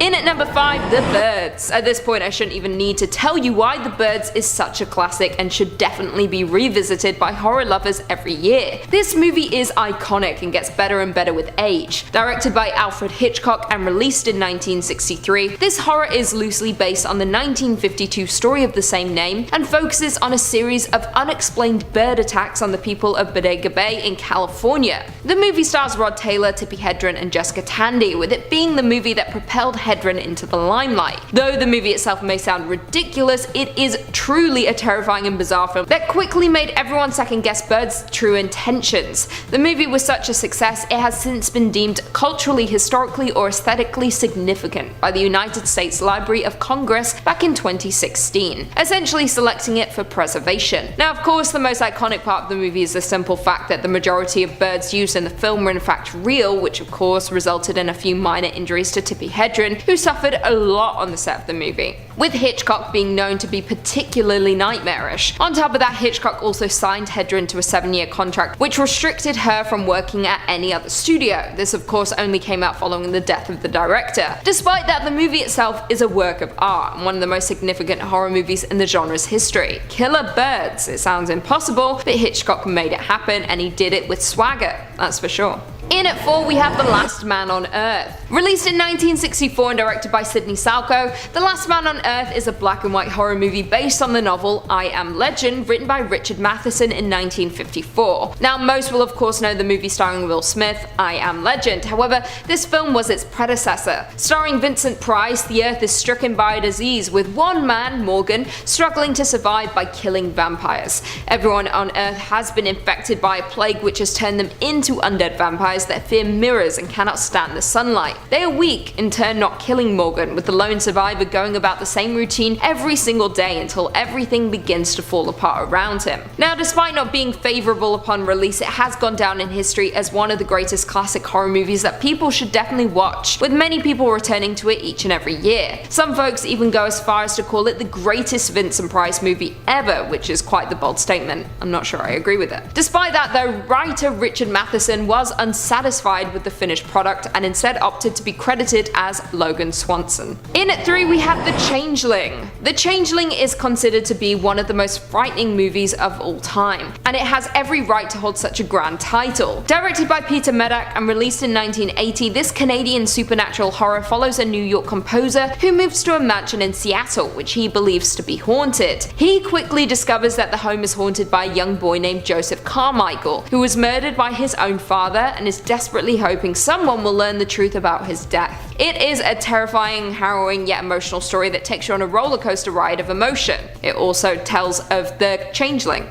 In at number 5, The Birds. At this point I shouldn't even need to tell you why The Birds is such a classic and should definitely be revisited by horror lovers every year. This movie is iconic and gets better and better with age. Directed by Alfred Hitchcock and released in 1963, this horror is loosely based on the 1952 story of the same name and focuses on a series of unexplained bird attacks on the people of Bodega Bay in California. The movie stars Rod Taylor, Tippi Hedren, and Jessica Tandy, with it being the movie that propelled Hedren into the limelight. Though the movie itself may sound ridiculous, it is truly a terrifying and bizarre film that quickly made everyone second guess Bird's true intentions. The movie was such a success, it has since been deemed culturally, historically, or aesthetically significant by the United States Library of Congress back in 2016, essentially selecting it for preservation. Now, of course, the most iconic part of the movie is the simple fact that the majority of birds used in the film were in fact real, which of course resulted in a few minor injuries to Tippi Hedren, who suffered a lot on the set of the movie, with Hitchcock being known to be particularly nightmarish. On top of that, Hitchcock also signed Hedren to a 7-year contract which restricted her from working at any other studio. This of course only came out following the death of the director. Despite that, the movie itself is a work of art and one of the most significant horror movies in the genre's history. Killer birds. It sounds impossible, but Hitchcock made it happen, and he did it with swagger, that's for sure. In at 4, we have The Last Man on Earth. Released in 1964 and directed by Sidney Salco, The Last Man on Earth is a black and white horror movie based on the novel I Am Legend, written by Richard Matheson in 1954. Now, most will of course know the movie starring Will Smith, I Am Legend. However, this film was its predecessor. Starring Vincent Price, the Earth is stricken by a disease, with one man, Morgan, struggling to survive by killing vampires. Everyone on Earth has been infected by a plague which has turned them into undead vampires that fear mirrors and cannot stand the sunlight. They are weak, in turn not killing Morgan, with the lone survivor going about the same routine every single day until everything begins to fall apart around him. Now, despite not being favourable upon release, it has gone down in history as one of the greatest classic horror movies that people should definitely watch, with many people returning to it each and every year. Some folks even go as far as to call it the greatest Vincent Price movie ever, which is quite the bold statement. I'm not sure I agree with it. Despite that though, writer Richard Matheson was unsatisfied with the finished product and instead opted to be credited as Logan Swanson. In at 3, we have The Changeling. The Changeling is considered to be one of the most frightening movies of all time, and it has every right to hold such a grand title. Directed by Peter Medak and released in 1980, this Canadian supernatural horror follows a New York composer who moves to a mansion in Seattle, which he believes to be haunted. He quickly discovers that the home is haunted by a young boy named Joseph Carmichael, who was murdered by his own father and is desperately hoping someone will learn the truth about his death. It is a terrifying, harrowing, yet emotional story that takes you on a roller coaster ride of emotion. It also tells of the changeling,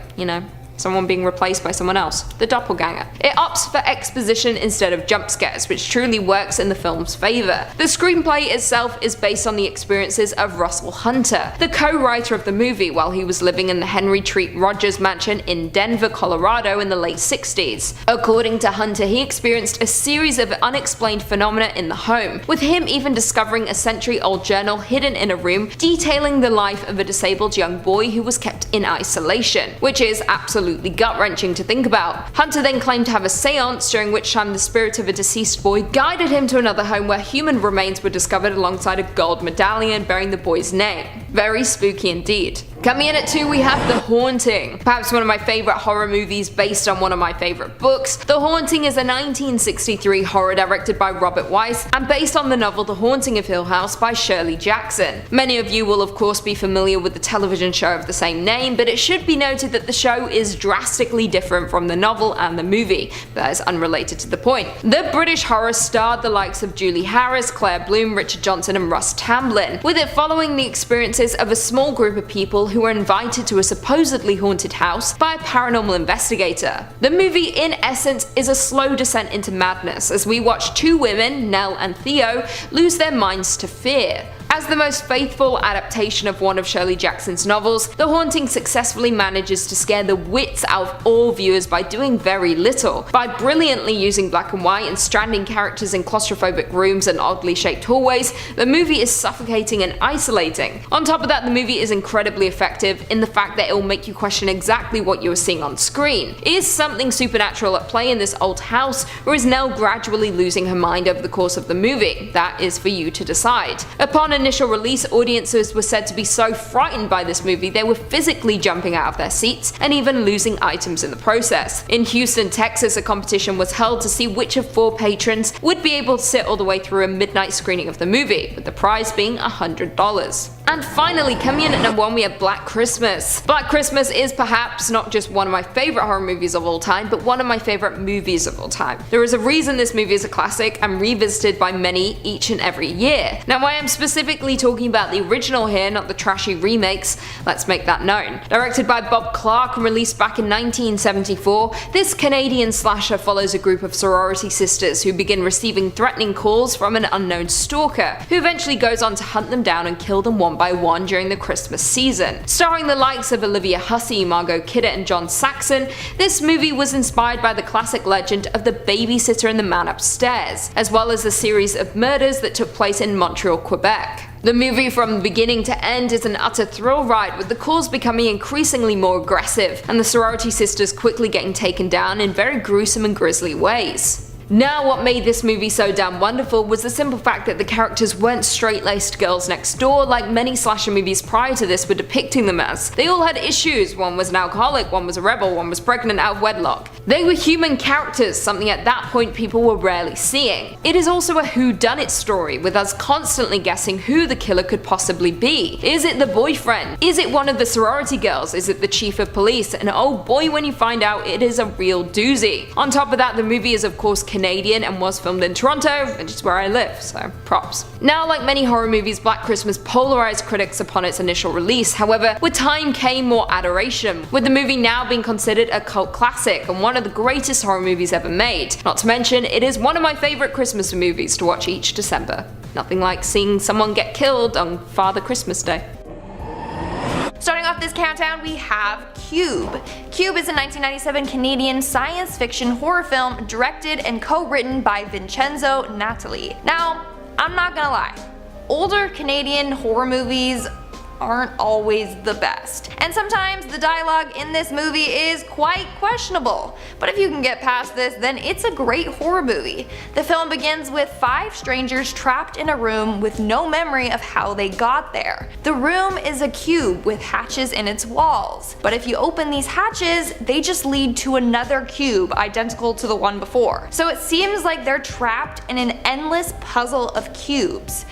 someone being replaced by someone else, the doppelganger. It opts for exposition instead of jump scares, which truly works in the film's favour. The screenplay itself is based on the experiences of Russell Hunter, the co-writer of the movie, while he was living in the Henry Treat Rogers mansion in Denver, Colorado in the late 60s. According to Hunter, he experienced a series of unexplained phenomena in the home, with him even discovering a century-old journal hidden in a room detailing the life of a disabled young boy who was kept in isolation, which is absolutely gut-wrenching to think about. Hunter then claimed to have a seance, during which time the spirit of a deceased boy guided him to another home where human remains were discovered alongside a gold medallion bearing the boy's name. Very spooky indeed. Coming in at 2, we have The Haunting. Perhaps one of my favourite horror movies based on one of my favourite books. The Haunting is a 1963 horror directed by Robert Weiss and based on the novel The Haunting of Hill House by Shirley Jackson. Many of you will of course be familiar with the television show of the same name, but it should be noted that the show is drastically different from the novel and the movie. That is unrelated to the point. The British horror starred the likes of Julie Harris, Claire Bloom, Richard Johnson and Russ Tamblyn, with it following the experiences of a small group of people who were invited to a supposedly haunted house by a paranormal investigator. The movie, in essence, is a slow descent into madness as we watch two women, Nell and Theo, lose their minds to fear. As the most faithful adaptation of one of Shirley Jackson's novels, The Haunting successfully manages to scare the wits out of all viewers by doing very little. By brilliantly using black and white and stranding characters in claustrophobic rooms and oddly shaped hallways, the movie is suffocating and isolating. On top of that, the movie is incredibly effective in the fact that it will make you question exactly what you are seeing on screen. Is something supernatural at play in this old house, or is Nell gradually losing her mind over the course of the movie? That is for you to decide. Upon initial release, audiences were said to be so frightened by this movie they were physically jumping out of their seats and even losing items in the process. In Houston, Texas, a competition was held to see which of 4 patrons would be able to sit all the way through a midnight screening of the movie, with the prize being $100. And finally, coming in at number 1, we have Black Christmas. Black Christmas is perhaps not just one of my favourite horror movies of all time, but one of my favourite movies of all time. There is a reason this movie is a classic and revisited by many each and every year. Now, I am specifically talking about the original here, not the trashy remakes, let's make that known. Directed by Bob Clark and released back in 1974, this Canadian slasher follows a group of sorority sisters who begin receiving threatening calls from an unknown stalker, who eventually goes on to hunt them down and kill them one by one during the Christmas season. Starring the likes of Olivia Hussey, Margot Kidder and John Saxon, this movie was inspired by the classic legend of the babysitter and the man upstairs, as well as a series of murders that took place in Montreal, Quebec. The movie from beginning to end is an utter thrill ride, with the calls becoming increasingly more aggressive and the sorority sisters quickly getting taken down in very gruesome and grisly ways. Now, what made this movie so damn wonderful was the simple fact that the characters weren't straight-laced girls next door like many slasher movies prior to this were depicting them as. They all had issues. One was an alcoholic, one was a rebel, one was pregnant out of wedlock. They were human characters, something at that point people were rarely seeing. It is also a whodunit story, with us constantly guessing who the killer could possibly be. Is it the boyfriend? Is it one of the sorority girls? Is it the chief of police? And oh boy, when you find out, it is a real doozy. On top of that, the movie is of course Canadian and was filmed in Toronto, which is where I live, so props. Now, like many horror movies, Black Christmas polarized critics upon its initial release. However, with time came more adoration, with the movie now being considered a cult classic and one of the greatest horror movies ever made. Not to mention, it is one of my favorite Christmas movies to watch each December. Nothing like seeing someone get killed on Father Christmas Day. Starting off this countdown, we have Cube. Cube is a 1997 Canadian science fiction horror film directed and co-written by Vincenzo Natali. Now, I'm not gonna lie, older Canadian horror movies aren't always the best, and sometimes the dialogue in this movie is quite questionable. But if you can get past this, then it's a great horror movie. The film begins with 5 strangers trapped in a room with no memory of how they got there. The room is a cube with hatches in its walls, but if you open these hatches, they just lead to another cube identical to the one before. So it seems like they're trapped in an endless puzzle of cubes.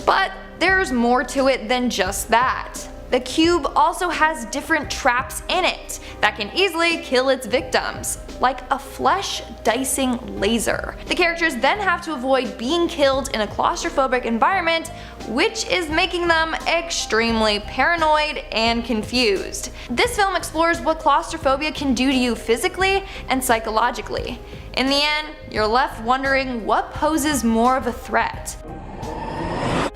But there's more to it than just that. The cube also has different traps in it that can easily kill its victims, like a flesh dicing laser. The characters then have to avoid being killed in a claustrophobic environment, which is making them extremely paranoid and confused. This film explores what claustrophobia can do to you physically and psychologically. In the end, you're left wondering what poses more of a threat.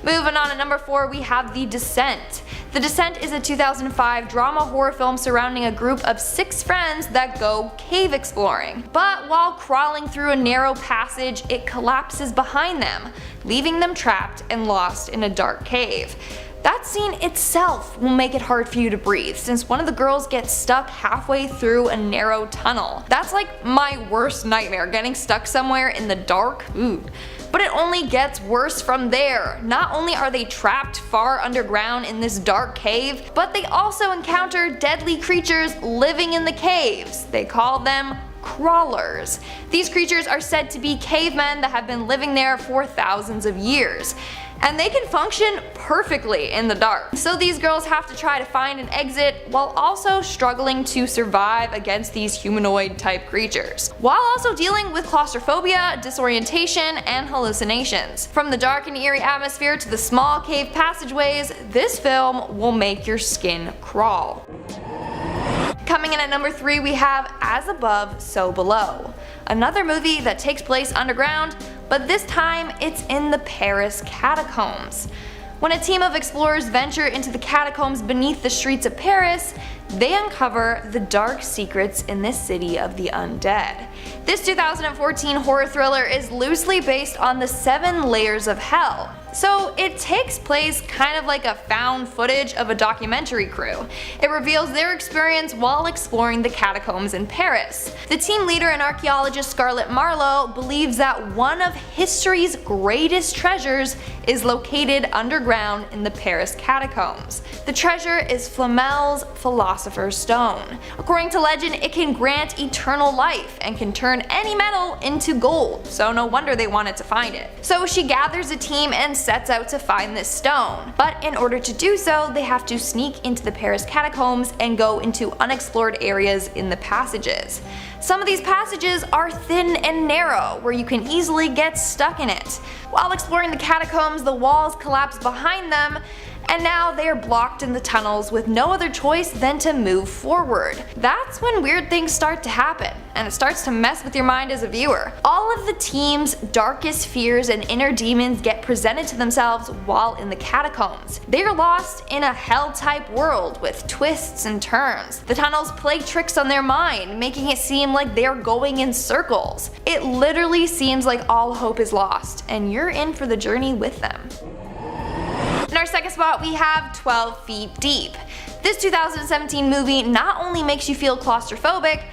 Moving on, at number 4, we have The Descent. The Descent is a 2005 drama horror film surrounding a group of 6 friends that go cave exploring. But while crawling through a narrow passage, it collapses behind them, leaving them trapped and lost in a dark cave. That scene itself will make it hard for you to breathe, since one of the girls gets stuck halfway through a narrow tunnel. That's like my worst nightmare, getting stuck somewhere in the dark. Ooh. But it only gets worse from there. Not only are they trapped far underground in this dark cave, but they also encounter deadly creatures living in the caves. They call them crawlers. These creatures are said to be cavemen that have been living there for thousands of years, and they can function perfectly in the dark. So these girls have to try to find an exit while also struggling to survive against these humanoid type creatures, while also dealing with claustrophobia, disorientation, and hallucinations. From the dark and eerie atmosphere to the small cave passageways, this film will make your skin crawl. Coming in at number 3, we have As Above, So Below. Another movie that takes place underground, but this time it's in the Paris catacombs. When a team of explorers venture into the catacombs beneath the streets of Paris, they uncover the dark secrets in this city of the undead. This 2014 horror thriller is loosely based on the 7 layers of hell, so it takes place kind of like a found footage of a documentary crew. It reveals their experience while exploring the catacombs in Paris. The team leader and archaeologist Scarlett Marlowe believes that one of history's greatest treasures is located underground in the Paris catacombs. The treasure is Flamel's Philosopher's Stone. According to legend, it can grant eternal life and can turn any metal into gold, so no wonder they wanted to find it. So she gathers a team and sets out to find this stone. But in order to do so, they have to sneak into the Paris catacombs and go into unexplored areas in the passages. Some of these passages are thin and narrow, where you can easily get stuck in it. While exploring the catacombs, the walls collapse behind them, and now they are blocked in the tunnels with no other choice than to move forward. That's when weird things start to happen, and it starts to mess with your mind as a viewer. All of the team's darkest fears and inner demons get presented to themselves while in the catacombs. They are lost in a hell-type world with twists and turns. The tunnels play tricks on their mind, making it seem like they're going in circles. It literally seems like all hope is lost, and you're in for the journey with them. In our second spot, we have 12 Feet Deep. This 2017 movie not only makes you feel claustrophobic,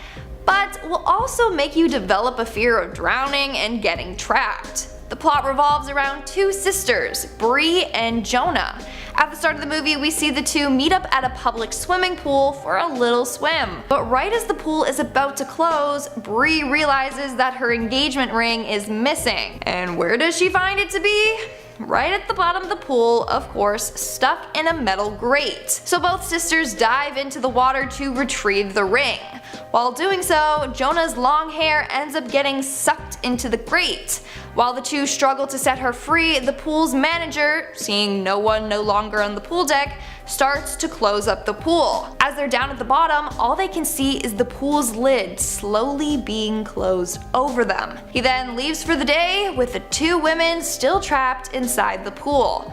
but will also make you develop a fear of drowning and getting trapped. The plot revolves around 2 sisters, Bree and Jonah. At the start of the movie, we see the 2 meet up at a public swimming pool for a little swim. But right as the pool is about to close, Bree realizes that her engagement ring is missing. And where does she find it to be? Right at the bottom of the pool, of course, stuck in a metal grate. So both sisters dive into the water to retrieve the ring. While doing so, Jonah's long hair ends up getting sucked into the grate. While the 2 struggle to set her free, the pool's manager, seeing no one no longer on the pool deck, starts to close up the pool. As they're down at the bottom, all they can see is the pool's lid slowly being closed over them. He then leaves for the day with the 2 women still trapped inside the pool.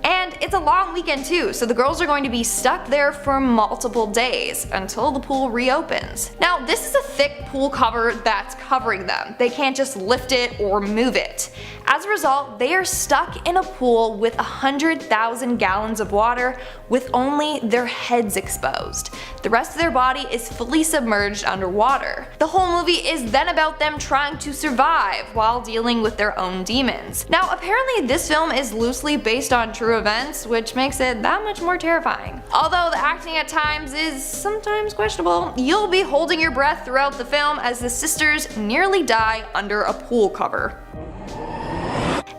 And it's a long weekend too, so the girls are going to be stuck there for multiple days until the pool reopens. Now, this is a thick pool cover that's covering them. They can't just lift it or move it. As a result, they are stuck in a pool with 100,000 gallons of water with only their heads exposed. The rest of their body is fully submerged underwater. The whole movie is then about them trying to survive while dealing with their own demons. Now, apparently this film is loosely based on true events, which makes it that much more terrifying. Although the acting at times is sometimes questionable, you'll be holding your breath throughout the film as the sisters nearly die under a pool cover.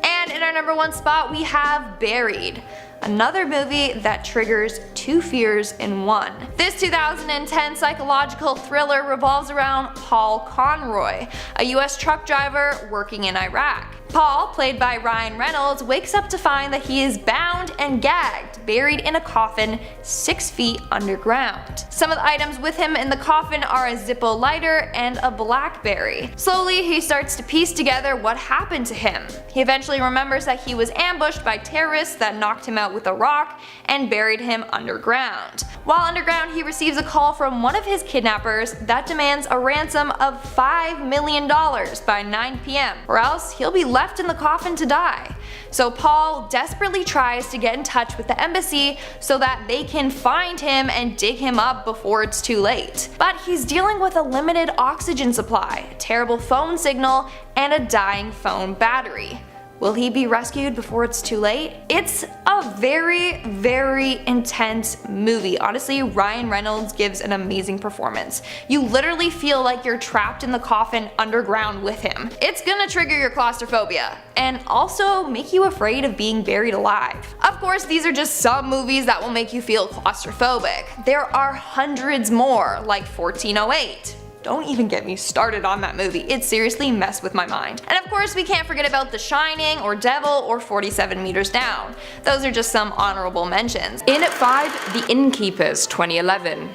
And in our number 1 spot, we have Buried, another movie that triggers 2 fears in one. This 2010 psychological thriller revolves around Paul Conroy, a US truck driver working in Iraq. Paul, played by Ryan Reynolds, wakes up to find that he is bound and gagged, buried in a coffin 6 feet underground. Some of the items with him in the coffin are a Zippo lighter and a Blackberry. Slowly, he starts to piece together what happened to him. He eventually remembers that he was ambushed by terrorists that knocked him out with a rock and buried him underground. While underground, he receives a call from one of his kidnappers that demands a ransom of $5 million by 9 p.m. or else he'll be left in the coffin to die. So Paul desperately tries to get in touch with the embassy so that they can find him and dig him up before it's too late. But he's dealing with a limited oxygen supply, a terrible phone signal, and a dying phone battery. Will he be rescued before it's too late? It's a very, very intense movie. Honestly, Ryan Reynolds gives an amazing performance. You literally feel like you're trapped in the coffin underground with him. It's gonna trigger your claustrophobia and also make you afraid of being buried alive. Of course, these are just some movies that will make you feel claustrophobic. There are hundreds more, like 1408. Don't even get me started on that movie, it seriously messed with my mind. And of course we can't forget about The Shining or Devil or 47 Meters Down. Those are just some honorable mentions. In at 5, The Innkeepers, 2011.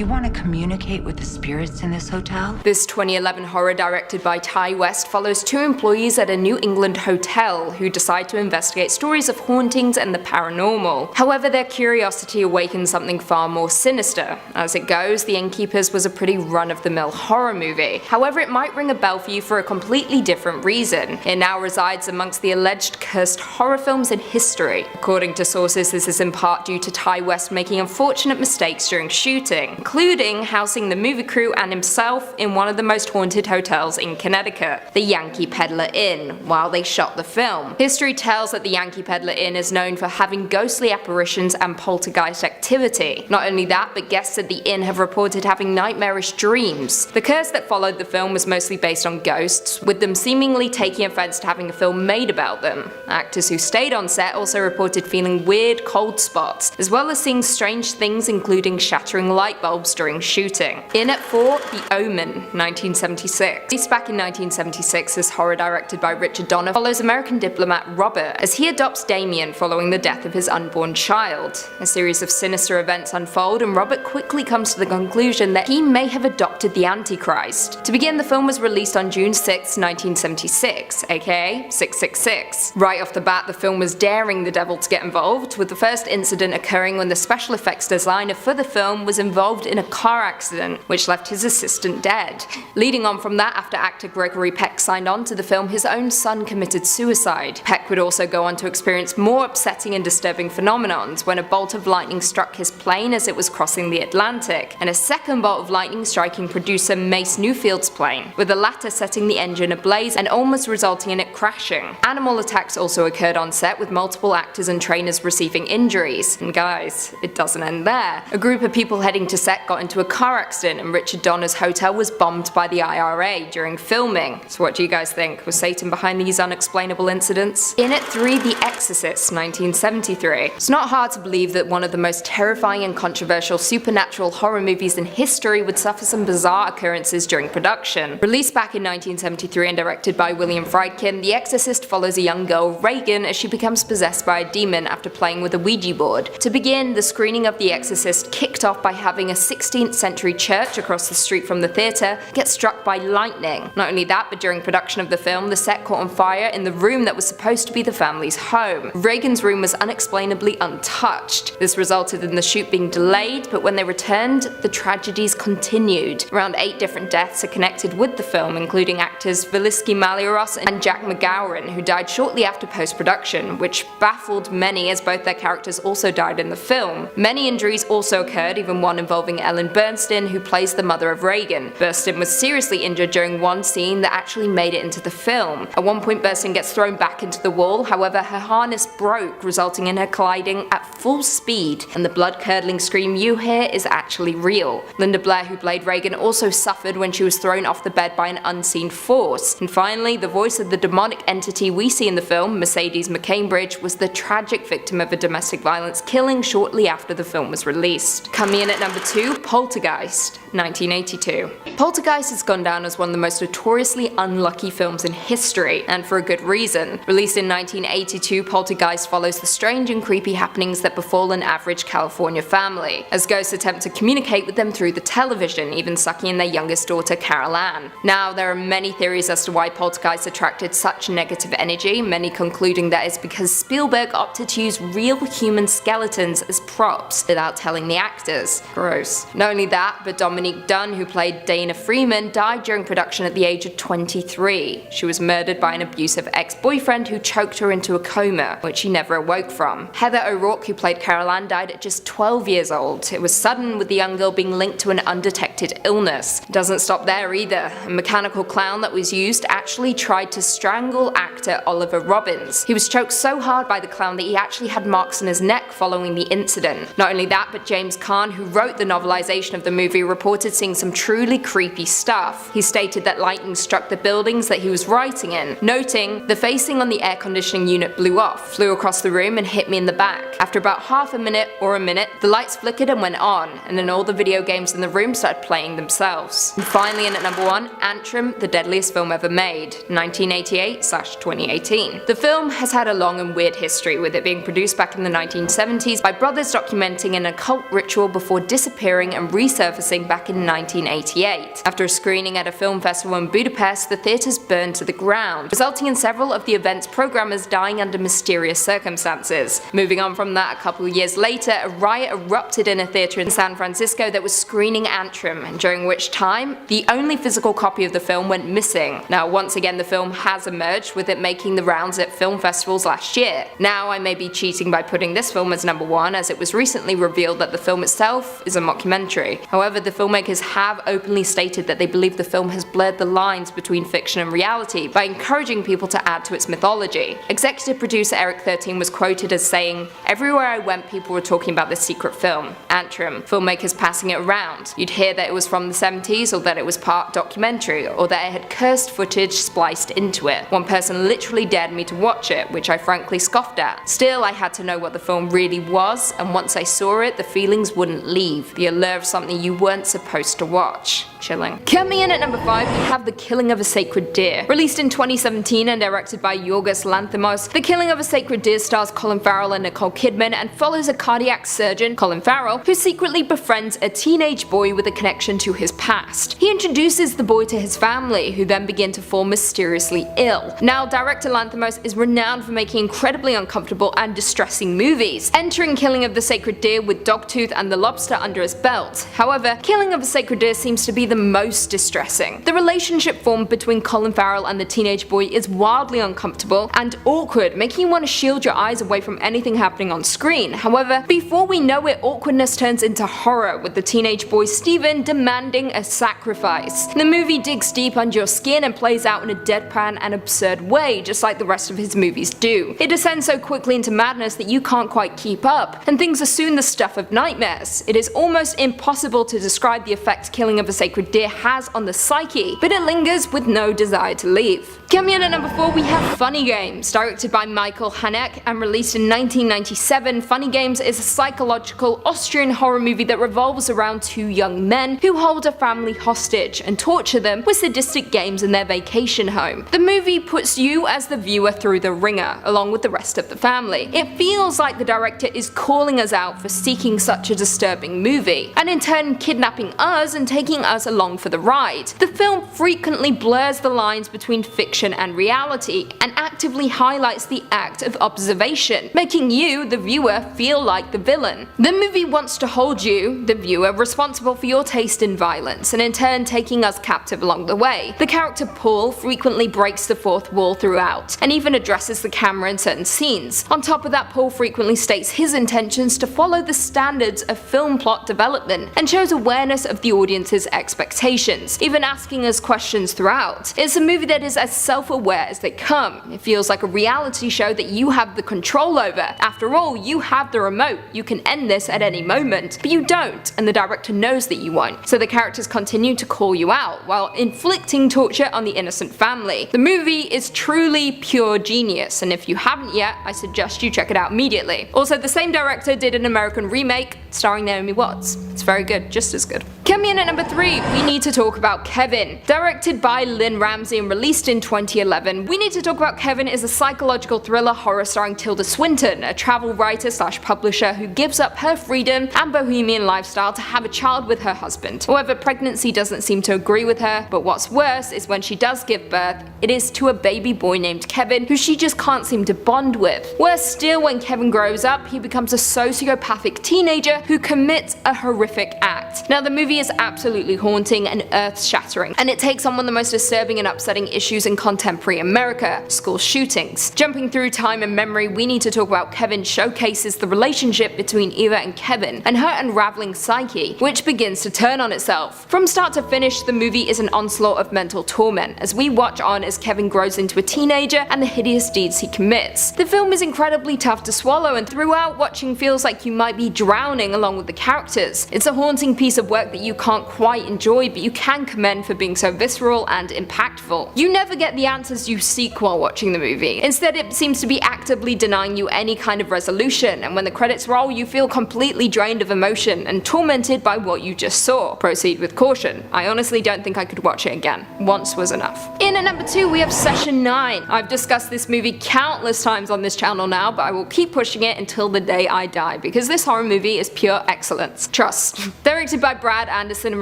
You want to communicate with the spirits in this hotel? This 2011 horror directed by Ty West follows two employees at a New England hotel who decide to investigate stories of hauntings and the paranormal. However, their curiosity awakens something far more sinister. As it goes, The Innkeepers was a pretty run-of-the-mill horror movie. However, it might ring a bell for you for a completely different reason. It now resides amongst the alleged cursed horror films in history. According to sources, this is in part due to Ty West making unfortunate mistakes during shooting, including housing the movie crew and himself in one of the most haunted hotels in Connecticut, the Yankee Peddler Inn, while they shot the film. History tells that the Yankee Peddler Inn is known for having ghostly apparitions and poltergeist activity. Not only that, but guests at the inn have reported having nightmarish dreams. The curse that followed the film was mostly based on ghosts, with them seemingly taking offense to having a film made about them. Actors who stayed on set also reported feeling weird cold spots, as well as seeing strange things including shattering light bulbs during shooting. In at 4, The Omen, 1976. Released back in 1976, this horror directed by Richard Donner follows American diplomat Robert as he adopts Damien following the death of his unborn child. A series of sinister events unfold and Robert quickly comes to the conclusion that he may have adopted the Antichrist. To begin, the film was released on June 6, 1976, aka 666. Right off the bat, the film was daring the devil to get involved, with the first incident occurring when the special effects designer for the film was involved in a car accident, which left his assistant dead. Leading on from that, after actor Gregory Peck signed on to the film, his own son committed suicide. Peck would also go on to experience more upsetting and disturbing phenomenons when a bolt of lightning struck his plane as it was crossing the Atlantic, and a second bolt of lightning striking producer Mace Newfield's plane, with the latter setting the engine ablaze and almost resulting in it crashing. Animal attacks also occurred on set, with multiple actors and trainers receiving injuries. And guys, it doesn't end there. A group of people heading to set got into a car accident and Richard Donner's hotel was bombed by the IRA during filming. So what do you guys think? Was Satan behind these unexplainable incidents? In at 3, The Exorcist, 1973. It's not hard to believe that one of the most terrifying and controversial supernatural horror movies in history would suffer some bizarre occurrences during production. Released back in 1973 and directed by William Friedkin, The Exorcist follows a young girl, Reagan, as she becomes possessed by a demon after playing with a Ouija board. To begin, the screening of The Exorcist kicked off by having a 16th century church across the street from the theatre get struck by lightning. Not only that, but during production of the film, the set caught on fire in the room that was supposed to be the family's home. Reagan's room was unexplainably untouched. This resulted in the shoot being delayed, but when they returned, the tragedies continued. Around 8 different deaths are connected with the film, including actors Valisky Malioros and Jack McGowan, who died shortly after post-production, which baffled many as both their characters also died in the film. Many injuries also occurred, even one involving Ellen Burstyn, who plays the mother of Reagan. Burstyn was seriously injured during one scene that actually made it into the film. At one point, Burstyn gets thrown back into the wall, however her harness broke, resulting in her colliding at full speed, and the blood-curdling scream you hear is actually real. Linda Blair, who played Reagan, also suffered when she was thrown off the bed by an unseen force. And finally, the voice of the demonic entity we see in the film, Mercedes McCambridge, was the tragic victim of a domestic violence killing shortly after the film was released. Coming in at number 2, Poltergeist, 1982. Poltergeist has gone down as one of the most notoriously unlucky films in history, and for a good reason. Released in 1982, Poltergeist follows the strange and creepy happenings that befall an average California family, as ghosts attempt to communicate with them through the television, even sucking in their youngest daughter, Carol Ann. Now, there are many theories as to why Poltergeist attracted such negative energy, many concluding that it's because Spielberg opted to use real human skeletons as props without telling the actors. Gross. Not only that, but Dominique Dunn, who played Dana Freeman, died during production at the age of 23. She was murdered by an abusive ex-boyfriend who choked her into a coma, which she never awoke from. Heather O'Rourke, who played Carol Ann, died at just 12 years old. It was sudden, with the young girl being linked to an undetected illness. It doesn't stop there either. A mechanical clown that was used actually tried to strangle actor Oliver Robbins. He was choked so hard by the clown that he actually had marks on his neck following the incident. Not only that, but James Caan, who wrote the novelization of the movie, reported seeing some truly creepy stuff. He stated that lightning struck the buildings that he was writing in, noting, "The facing on the air conditioning unit blew off, flew across the room and hit me in the back. After about half a minute or a minute, the lights flickered and went on, and then all the video games in the room started playing themselves." And finally, in at number 1, Antrim, the deadliest film ever made, 1988/2018. The film has had a long and weird history, with it being produced back in the 1970s by brothers documenting an occult ritual before disappearing disappearing and resurfacing back in 1988. After a screening at a film festival in Budapest, the theatres burned to the ground, resulting in several of the event's programmers dying under mysterious circumstances. Moving on from that, a couple of years later, a riot erupted in a theatre in San Francisco that was screening Antrim, during which time the only physical copy of the film went missing. Now, once again, the film has emerged, with it making the rounds at film festivals last year. Now, I may be cheating by putting this film as number 1, as it was recently revealed that the film itself is a mockumentary. However, the filmmakers have openly stated that they believe the film has blurred the lines between fiction and reality by encouraging people to add to its mythology. Executive producer Eric 13 was quoted as saying, "Everywhere I went, people were talking about this secret film, Antrim, filmmakers passing it around. You'd hear that it was from the 70s, or that it was part documentary, or that it had cursed footage spliced into it. One person literally dared me to watch it, which I frankly scoffed at. Still, I had to know what the film really was, and once I saw it, the feelings wouldn't leave. The allure of something you weren't supposed to watch." Chilling. Coming in at number 5, we have The Killing of a Sacred Deer. Released in 2017 and directed by Yorgos Lanthimos, The Killing of a Sacred Deer stars Colin Farrell and Nicole Kidman and follows a cardiac surgeon, Colin Farrell, who secretly befriends a teenage boy with a connection to his past. He introduces the boy to his family, who then begin to fall mysteriously ill. Now, director Lanthimos is renowned for making incredibly uncomfortable and distressing movies, entering Killing of the Sacred Deer with Dogtooth and The Lobster under his belt. However, Killing of a Sacred Deer seems to be the most distressing. The relationship formed between Colin Farrell and the teenage boy is wildly uncomfortable and awkward, making you want to shield your eyes away from anything happening on screen. However, before we know it, awkwardness turns into horror, with the teenage boy Steven demanding a sacrifice. The movie digs deep under your skin and plays out in a deadpan and absurd way, just like the rest of his movies do. It descends so quickly into madness that you can't quite keep up, and things are soon the stuff of nightmares. It is almost impossible to describe the effect Killing of a Sacred Deer has on the psyche, but it lingers with no desire to leave. Coming in at number 4, we have Funny Games. Directed by Michael Haneke and released in 1997, Funny Games is a psychological Austrian horror movie that revolves around 2 young men who hold a family hostage and torture them with sadistic games in their vacation home. The movie puts you as the viewer through the ringer, along with the rest of the family. It feels like the director is calling us out for seeking such a disturbing movie, and in turn kidnapping us and taking us along for the ride. The film frequently blurs the lines between fiction and reality, and actively highlights the act of observation, making you, the viewer, feel like the villain. The movie wants to hold you, the viewer, responsible for your taste in violence, and in turn taking us captive along the way. The character Paul frequently breaks the fourth wall throughout, and even addresses the camera in certain scenes. On top of that, Paul frequently states his intentions to follow the standards of film plot development, and shows awareness of the audience's expectations, even asking us questions throughout. It's a movie that is as self-aware as they come. It feels like a reality show that you have the control over. After all, you have the remote. You can end this at any moment, but you don't, and the director knows that you won't. So the characters continue to call you out, while inflicting torture on the innocent family. The movie is truly pure genius, and if you haven't yet, I suggest you check it out immediately. Also, the same director did an American remake starring Naomi Watts. It's very good, just as good. Coming in at number 3, we need to talk about Kevin. Directed by Lynn Ramsey and released in 2011, We Need to Talk About Kevin is a psychological thriller horror starring Tilda Swinton, a travel writer/publisher who gives up her freedom and bohemian lifestyle to have a child with her husband. However, pregnancy doesn't seem to agree with her, but what's worse is when she does give birth, it is to a baby boy named Kevin, who she just can't seem to bond with. Worse still, when Kevin grows up, he becomes a sociopathic teenager who commits a horrific act. Now, the movie is absolutely haunting and earth-shattering, and it takes on one of the most disturbing and upsetting issues in contemporary America: school shootings. Jumping through time and memory, We Need to Talk About Kevin showcases the relationship between Eva and Kevin, and her unraveling psyche, which begins to turn on itself. From start to finish, the movie is an onslaught of mental torment, as we watch on as Kevin grows into a teenager and the hideous deeds he commits. The film is incredibly tough to swallow, and throughout, watching feels like you might be drowning along with the characters. It's a haunting piece of work that you can't quite enjoy, but you can commend for being so visceral and impactful. You never get the answers you seek while watching the movie. Instead, it seems to be actively denying you any kind of resolution, and when the credits roll, you feel completely drained of emotion and tormented by what you just saw. Proceed with caution. I honestly don't think I could watch it again. Once was enough. In at number 2, we have Session 9. I've discussed this movie countless times on this channel now, but I will keep pushing it until the day I die, because this horror movie is pure excellence. Trust. Directed by Brad Anderson and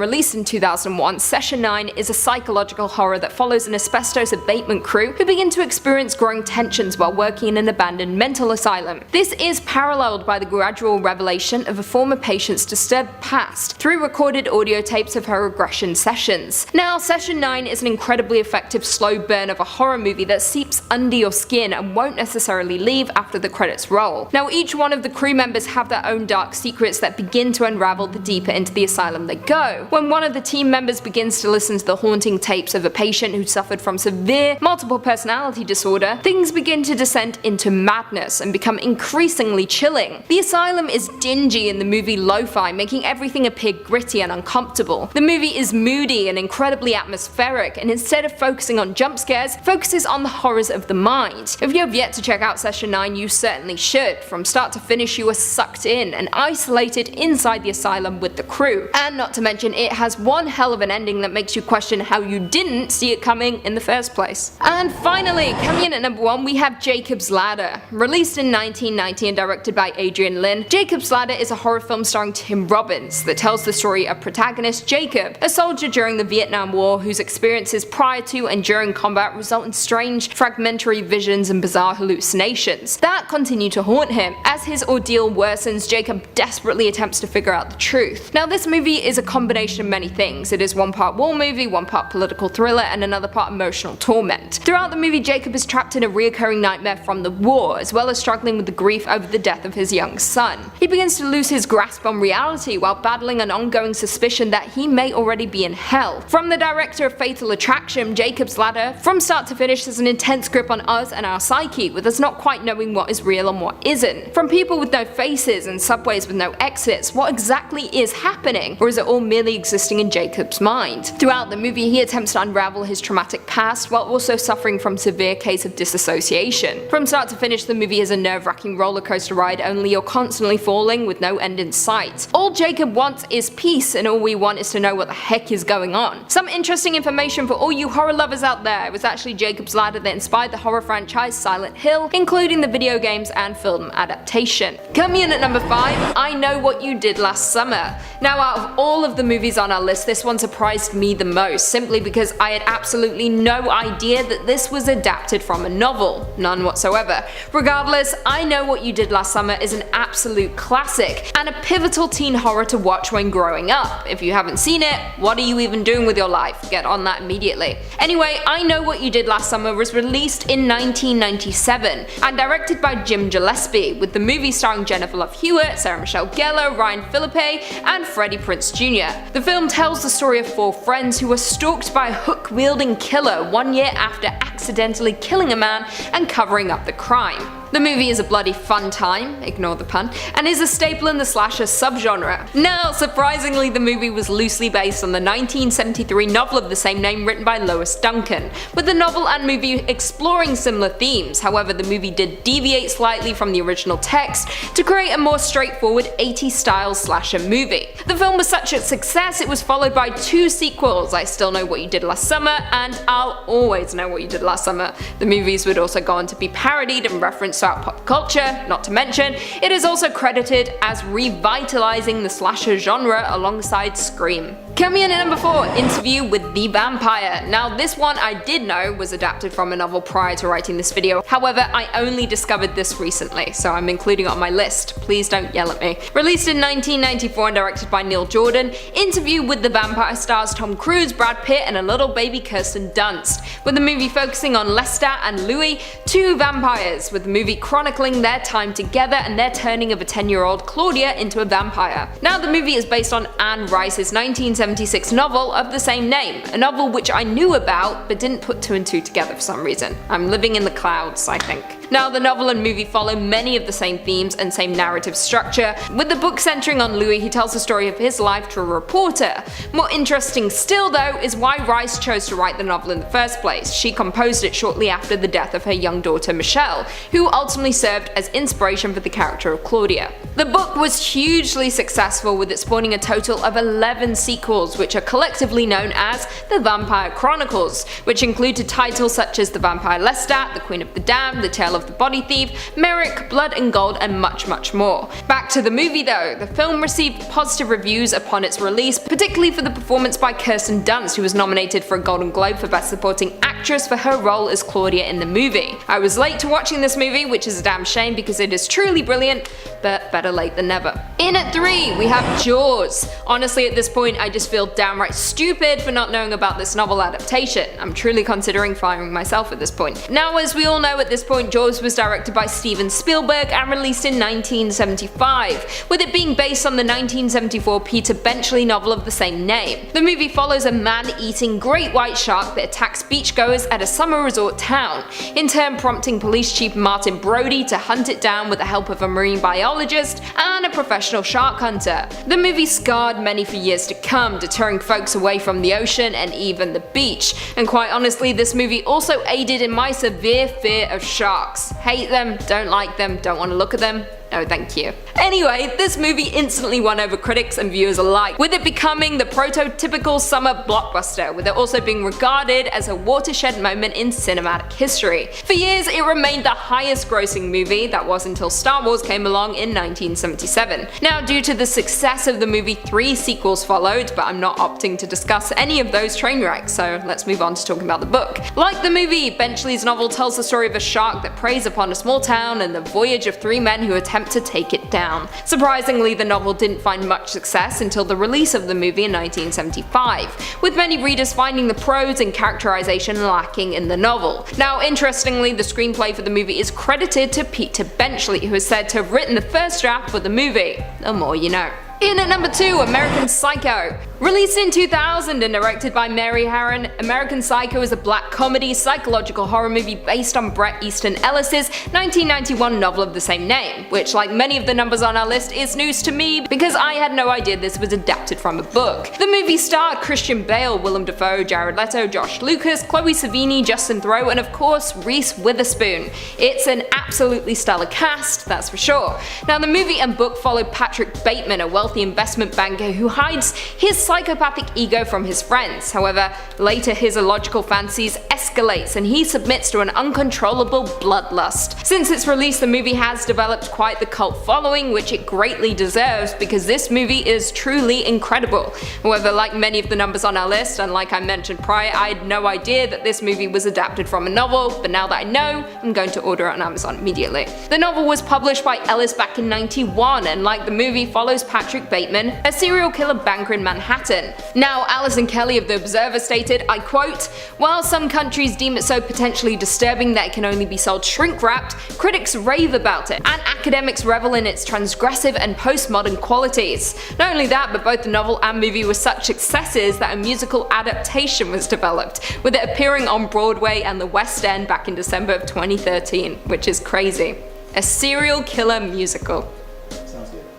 released in 2001, Session 9 is a psychological horror that follows an asbestos abatement crew who begin to experience growing tensions while working in an abandoned mental asylum. This is paralleled by the gradual revelation of a former patient's disturbed past through recorded audio tapes of her regression sessions. Now, Session 9 is an incredibly effective slow burn of a horror movie that seeps under your skin and won't necessarily leave after the credits roll. Now, each one of the crew members have their own dark secrets that begin to unravel the deeper into the asylum they go. When one of the team members begins to listen to the haunting tapes of a patient who suffered from severe multiple personality disorder, things begin to descend into madness and become increasingly chilling. The asylum is dingy in the movie lo-fi, making everything appear gritty and uncomfortable. The movie is moody and incredibly atmospheric, and instead of focusing on jump scares, focuses on the horrors of the mind. If you have yet to check out Session 9, you certainly should. From start to finish, you are sucked in and isolated inside the asylum with the crew. And not to mention, it has one hell of an ending that makes you question how you didn't see it coming in the first place. And finally, coming in at number 1, we have Jacob's Ladder. Released in 1990 and directed by Adrian Lyne, Jacob's Ladder is a horror film starring Tim Robbins that tells the story of protagonist Jacob, a soldier during the Vietnam War whose experiences prior to and during combat result in strange, fragmentary visions and bizarre hallucinations that continue to haunt him. As his ordeal worsens, Jacob desperately attempts to figure out the truth. Now, this movie is a combination of many things. It is one part war movie, one part political thriller, and another part emotional torment. Throughout the movie, Jacob is trapped in a reoccurring nightmare from the war, as well as struggling with the grief over the death of his young son. He begins to lose his grasp on reality while battling an ongoing suspicion that he may already be in hell. From the director of Fatal Attraction, Jacob's Ladder, from start to finish, has an intense grip on us and our psyche, with us not quite knowing what is real and what isn't. From people with no faces and subways with no exits, what exactly is happening, or is it all merely existing in Jacob's mind? Throughout the movie, he attempts to unravel his traumatic past while also suffering from severe case of disassociation. From start to finish, the movie is a nerve-wracking roller coaster ride, only you're constantly falling with no end in sight. All Jacob wants is peace, and all we want is to know what the heck is going on. Some interesting information for all you horror lovers out there: it was actually Jacob's Ladder that inspired the horror franchise Silent Hill, including the video games and film adaptation. Coming in at number 5, I Know What You Did Last Summer. Now, out of all of the movies on our list, this one surprised me the most, simply because I had absolutely no idea that this was adapted from a novel. None whatsoever. Regardless, I Know What You Did Last Summer is an absolute classic, and a pivotal teen horror to watch when growing up. If you haven't seen it, what are you even doing with your life? Get on that immediately. Anyway, I Know What You Did Last Summer was released in 1997 and directed by Jim Gillespie, with the movie starring Jennifer Love Hewitt, Sarah Michelle Gellar, Ryan Philippe, and Freddie Prinze Jr. The film tells the story of 4 friends who were stalked by a hook-wielding killer 1 year after accidentally killing a man and covering up the crime. The movie is a bloody fun time, ignore the pun, and is a staple in the slasher subgenre. Now, surprisingly, the movie was loosely based on the 1973 novel of the same name written by Lois Duncan, with the novel and movie exploring similar themes. However, the movie did deviate slightly from the original text to create a more straightforward 80s style slasher movie. The film was such a success, it was followed by 2 sequels, I Still Know What You Did Last Summer and I'll Always Know What You Did Last Summer. The movies would also go on to be parodied and referenced throughout pop culture, not to mention, it is also credited as revitalizing the slasher genre alongside Scream. Coming in at number 4, Interview with the Vampire. Now, this one I did know was adapted from a novel prior to writing this video, however I only discovered this recently, so I'm including it on my list. Please don't yell at me. Released in 1994 and directed by Neil Jordan, Interview with the Vampire stars Tom Cruise, Brad Pitt, and a little baby Kirsten Dunst, with the movie focusing on Lester and Louis, 2 vampires, with the movie chronicling their time together and their turning of a 10-year-old Claudia into a vampire. Now, the movie is based on Anne Rice's 1976 novel of the same name, a novel which I knew about but didn't put 2 and 2 together for some reason. I'm living in the clouds, I think. Now, the novel and movie follow many of the same themes and same narrative structure, with the book centering on Louis, who tells the story of his life to a reporter. More interesting still, though, is why Rice chose to write the novel in the first place. She composed it shortly after the death of her young daughter Michelle, who ultimately served as inspiration for the character of Claudia. The book was hugely successful, with it spawning a total of 11 sequels, which are collectively known as the Vampire Chronicles, which included titles such as The Vampire Lestat, The Queen of the Damned, The Tale of the Body Thief, Merrick, Blood and Gold, and much more. Back to the movie though, the film received positive reviews upon its release, particularly for the performance by Kirsten Dunst, who was nominated for a Golden Globe for Best Supporting Actress for her role as Claudia in the movie. I was late to watching this movie, which is a damn shame because it is truly brilliant, but better late than never. In at 3, we have Jaws. Honestly, at this point, I just feel downright stupid for not knowing about this novel adaptation. I'm truly considering firing myself at this point. Now, as we all know at this point, Jaws was directed by Steven Spielberg and released in 1975, with it being based on the 1974 Peter Benchley novel of the same name. The movie follows a man-eating great white shark that attacks beachgoers at a summer resort town, in turn prompting police chief Martin Brody to hunt it down with the help of a marine biologist and a professional shark hunter. The movie scarred many for years to come, deterring folks away from the ocean and even the beach, and quite honestly, this movie also aided in my severe fear of sharks. Hate them, don't like them, don't want to look at them. No thank you. Anyway, this movie instantly won over critics and viewers alike, with it becoming the prototypical summer blockbuster, with it also being regarded as a watershed moment in cinematic history. For years, it remained the highest grossing movie, that was until Star Wars came along in 1977. Now, due to the success of the movie, 3 sequels followed, but I'm not opting to discuss any of those train wrecks, so let's move on to talking about the book. Like the movie, Benchley's novel tells the story of a shark that preys upon a small town and the voyage of 3 men who attempt to take it down. Surprisingly, the novel didn't find much success until the release of the movie in 1975, with many readers finding the prose and characterization lacking in the novel. Now, interestingly, the screenplay for the movie is credited to Peter Benchley, who is said to have written the first draft for the movie. The more you know. In at number 2, American Psycho. Released in 2000 and directed by Mary Harron, American Psycho is a black comedy psychological horror movie based on Bret Easton Ellis's 1991 novel of the same name, which, like many of the numbers on our list, is news to me because I had no idea this was adapted from a book. The movie starred Christian Bale, Willem Dafoe, Jared Leto, Josh Lucas, Chloe Sevigny, Justin Theroux, and of course Reese Witherspoon. It's an absolutely stellar cast, that's for sure. Now, the movie and book follow Patrick Bateman, a wealthy investment banker who hides his psychopathic ego from his friends. However, later his illogical fancies escalates and he submits to an uncontrollable bloodlust. Since its release, the movie has developed quite the cult following, which it greatly deserves because this movie is truly incredible. However, like many of the numbers on our list, and like I mentioned prior, I had no idea that this movie was adapted from a novel, but now that I know, I'm going to order it on Amazon immediately. The novel was published by Ellis back in '91, and like the movie, follows Patrick Bateman, a serial killer banker in Manhattan. Now, Alison Kelly of The Observer stated, I quote, "While some countries deem it so potentially disturbing that it can only be sold shrink-wrapped, critics rave about it, and academics revel in its transgressive and postmodern qualities. Not only that, but both the novel and movie were such successes that a musical adaptation was developed, with it appearing on Broadway and the West End back in December of 2013, which is crazy. A serial killer musical.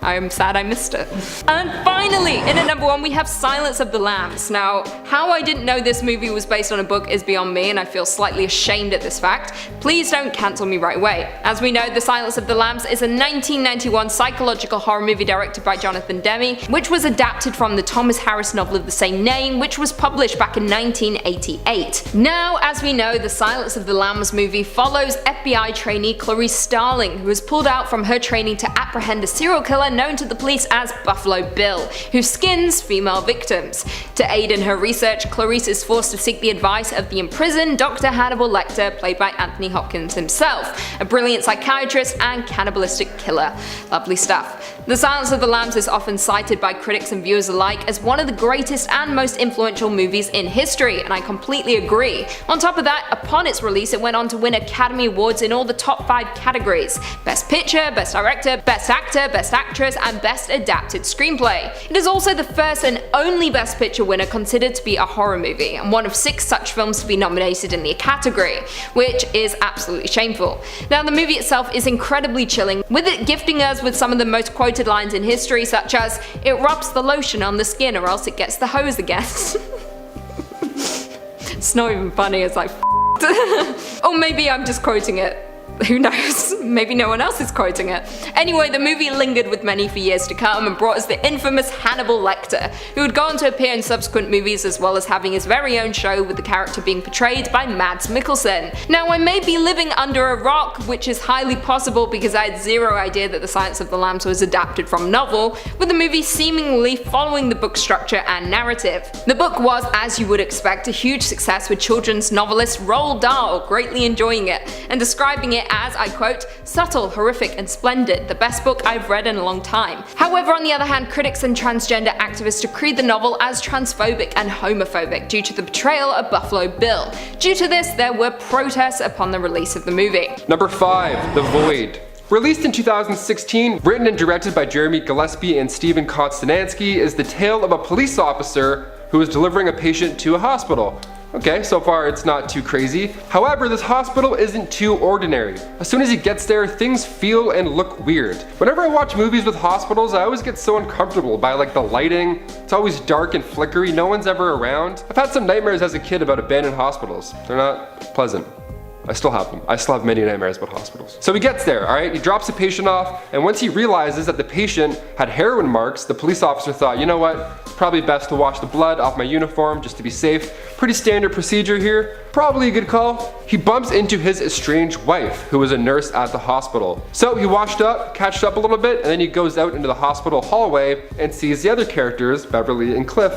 I'm sad I missed it. And finally, in at number 1, we have Silence of the Lambs. Now, how I didn't know this movie was based on a book is beyond me, and I feel slightly ashamed at this fact. Please don't cancel me right away. As we know, The Silence of the Lambs is a 1991 psychological horror movie directed by Jonathan Demme, which was adapted from the Thomas Harris novel of the same name, which was published back in 1988. Now, as we know, The Silence of the Lambs movie follows FBI trainee Clarice Starling, who was pulled out from her training to apprehend a serial killer known to the police as Buffalo Bill, who skins female victims. To aid in her research, Clarice is forced to seek the advice of the imprisoned Dr. Hannibal Lecter, played by Anthony Hopkins himself, a brilliant psychiatrist and cannibalistic killer. Lovely stuff. The Silence of the Lambs is often cited by critics and viewers alike as one of the greatest and most influential movies in history, and I completely agree. On top of that, upon its release, it went on to win Academy Awards in all the top 5 categories: Best Picture, Best Director, Best Actor, Best Actress, Actress and Best Adapted Screenplay. It is also the first and only Best Picture winner considered to be a horror movie, and one of 6 such films to be nominated in the category, which is absolutely shameful. Now, the movie itself is incredibly chilling, with it gifting us with some of the most quoted lines in history, such as, "It rubs the lotion on the skin or else it gets the hose again." It's not even funny, it's like or maybe I'm just quoting it. Who knows? Maybe no one else is quoting it. Anyway, the movie lingered with many for years to come and brought us the infamous Hannibal Lecter, who would go on to appear in subsequent movies as well as having his very own show with the character being portrayed by Mads Mikkelsen. Now, I may be living under a rock, which is highly possible because I had zero idea that The Silence of the Lambs was adapted from a novel, with the movie seemingly following the book structure and narrative. The book was, as you would expect, a huge success, with children's novelist Roald Dahl greatly enjoying it and describing it as, I quote, "subtle, horrific, and splendid, the best book I've read in a long time." However, on the other hand, critics and transgender activists decreed the novel as transphobic and homophobic due to the portrayal of Buffalo Bill. Due to this, there were protests upon the release of the movie. Number 5, The Void. Released in 2016, written and directed by Jeremy Gillespie and Steven Konstantansky, is the tale of a police officer who is delivering a patient to a hospital. Okay, so far it's not too crazy. However, this hospital isn't too ordinary. As soon as he gets there, things feel and look weird. Whenever I watch movies with hospitals, I always get so uncomfortable by like the lighting. It's always dark and flickery, no one's ever around. I've had some nightmares as a kid about abandoned hospitals. They're not pleasant. I still have them. I still have many nightmares about hospitals. So he gets there, alright? He drops the patient off, and once he realizes that the patient had heroin marks, the police officer thought, you know what? It's probably best to wash the blood off my uniform just to be safe. Pretty standard procedure here. Probably a good call. He bumps into his estranged wife, who was a nurse at the hospital. So he washed up, catched up a little bit, and then he goes out into the hospital hallway and sees the other characters, Beverly and Cliff,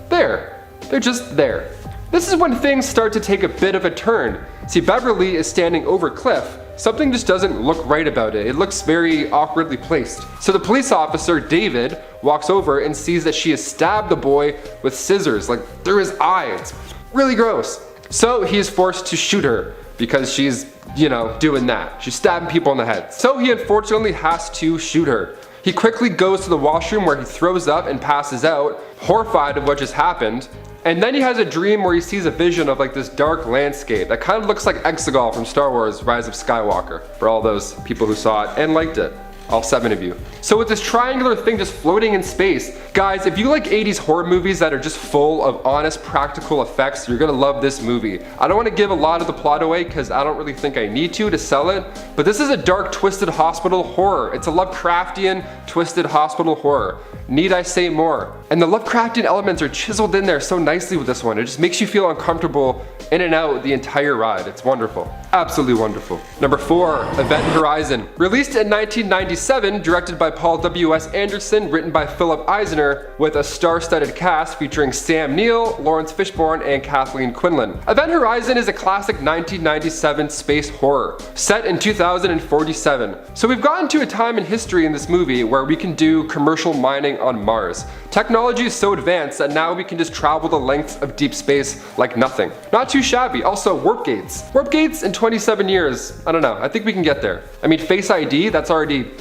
there. They're just there. This is when things start to take a bit of a turn. See, Beverly is standing over Cliff. Something just doesn't look right about it. It looks very awkwardly placed. So the police officer, David, walks over and sees that she has stabbed the boy with scissors, like through his eye. It's really gross. So he is forced to shoot her because she's, you know, doing that. She's stabbing people in the head. So he unfortunately has to shoot her. He quickly goes to the washroom where he throws up and passes out, horrified of what just happened. And then he has a dream where he sees a vision of like this dark landscape that kind of looks like Exegol from Star Wars Rise of Skywalker, for all those people who saw it and liked it. All 7 of you. So with this triangular thing just floating in space, guys, if you like 80s horror movies that are just full of honest practical effects, you're gonna love this movie. I don't want to give a lot of the plot away because I don't really think I need to sell it, but this is a dark, twisted hospital horror. It's a Lovecraftian, twisted hospital horror. Need I say more? And the Lovecraftian elements are chiseled in there so nicely with this one. It just makes you feel uncomfortable in and out the entire ride. It's wonderful. Absolutely wonderful. Number 4, Event Horizon. Released in 1997, directed by Paul W.S. Anderson, written by Philip Eisner, with a star-studded cast featuring Sam Neill, Lawrence Fishburne, and Kathleen Quinlan. Event Horizon is a classic 1997 space horror, set in 2047. So we've gotten to a time in history in this movie where we can do commercial mining on Mars. Technology is so advanced that now we can just travel the lengths of deep space like nothing. Not too shabby. Also, warp gates. Warp gates in 27 years, I don't know, I think we can get there. I mean, Face ID, that's already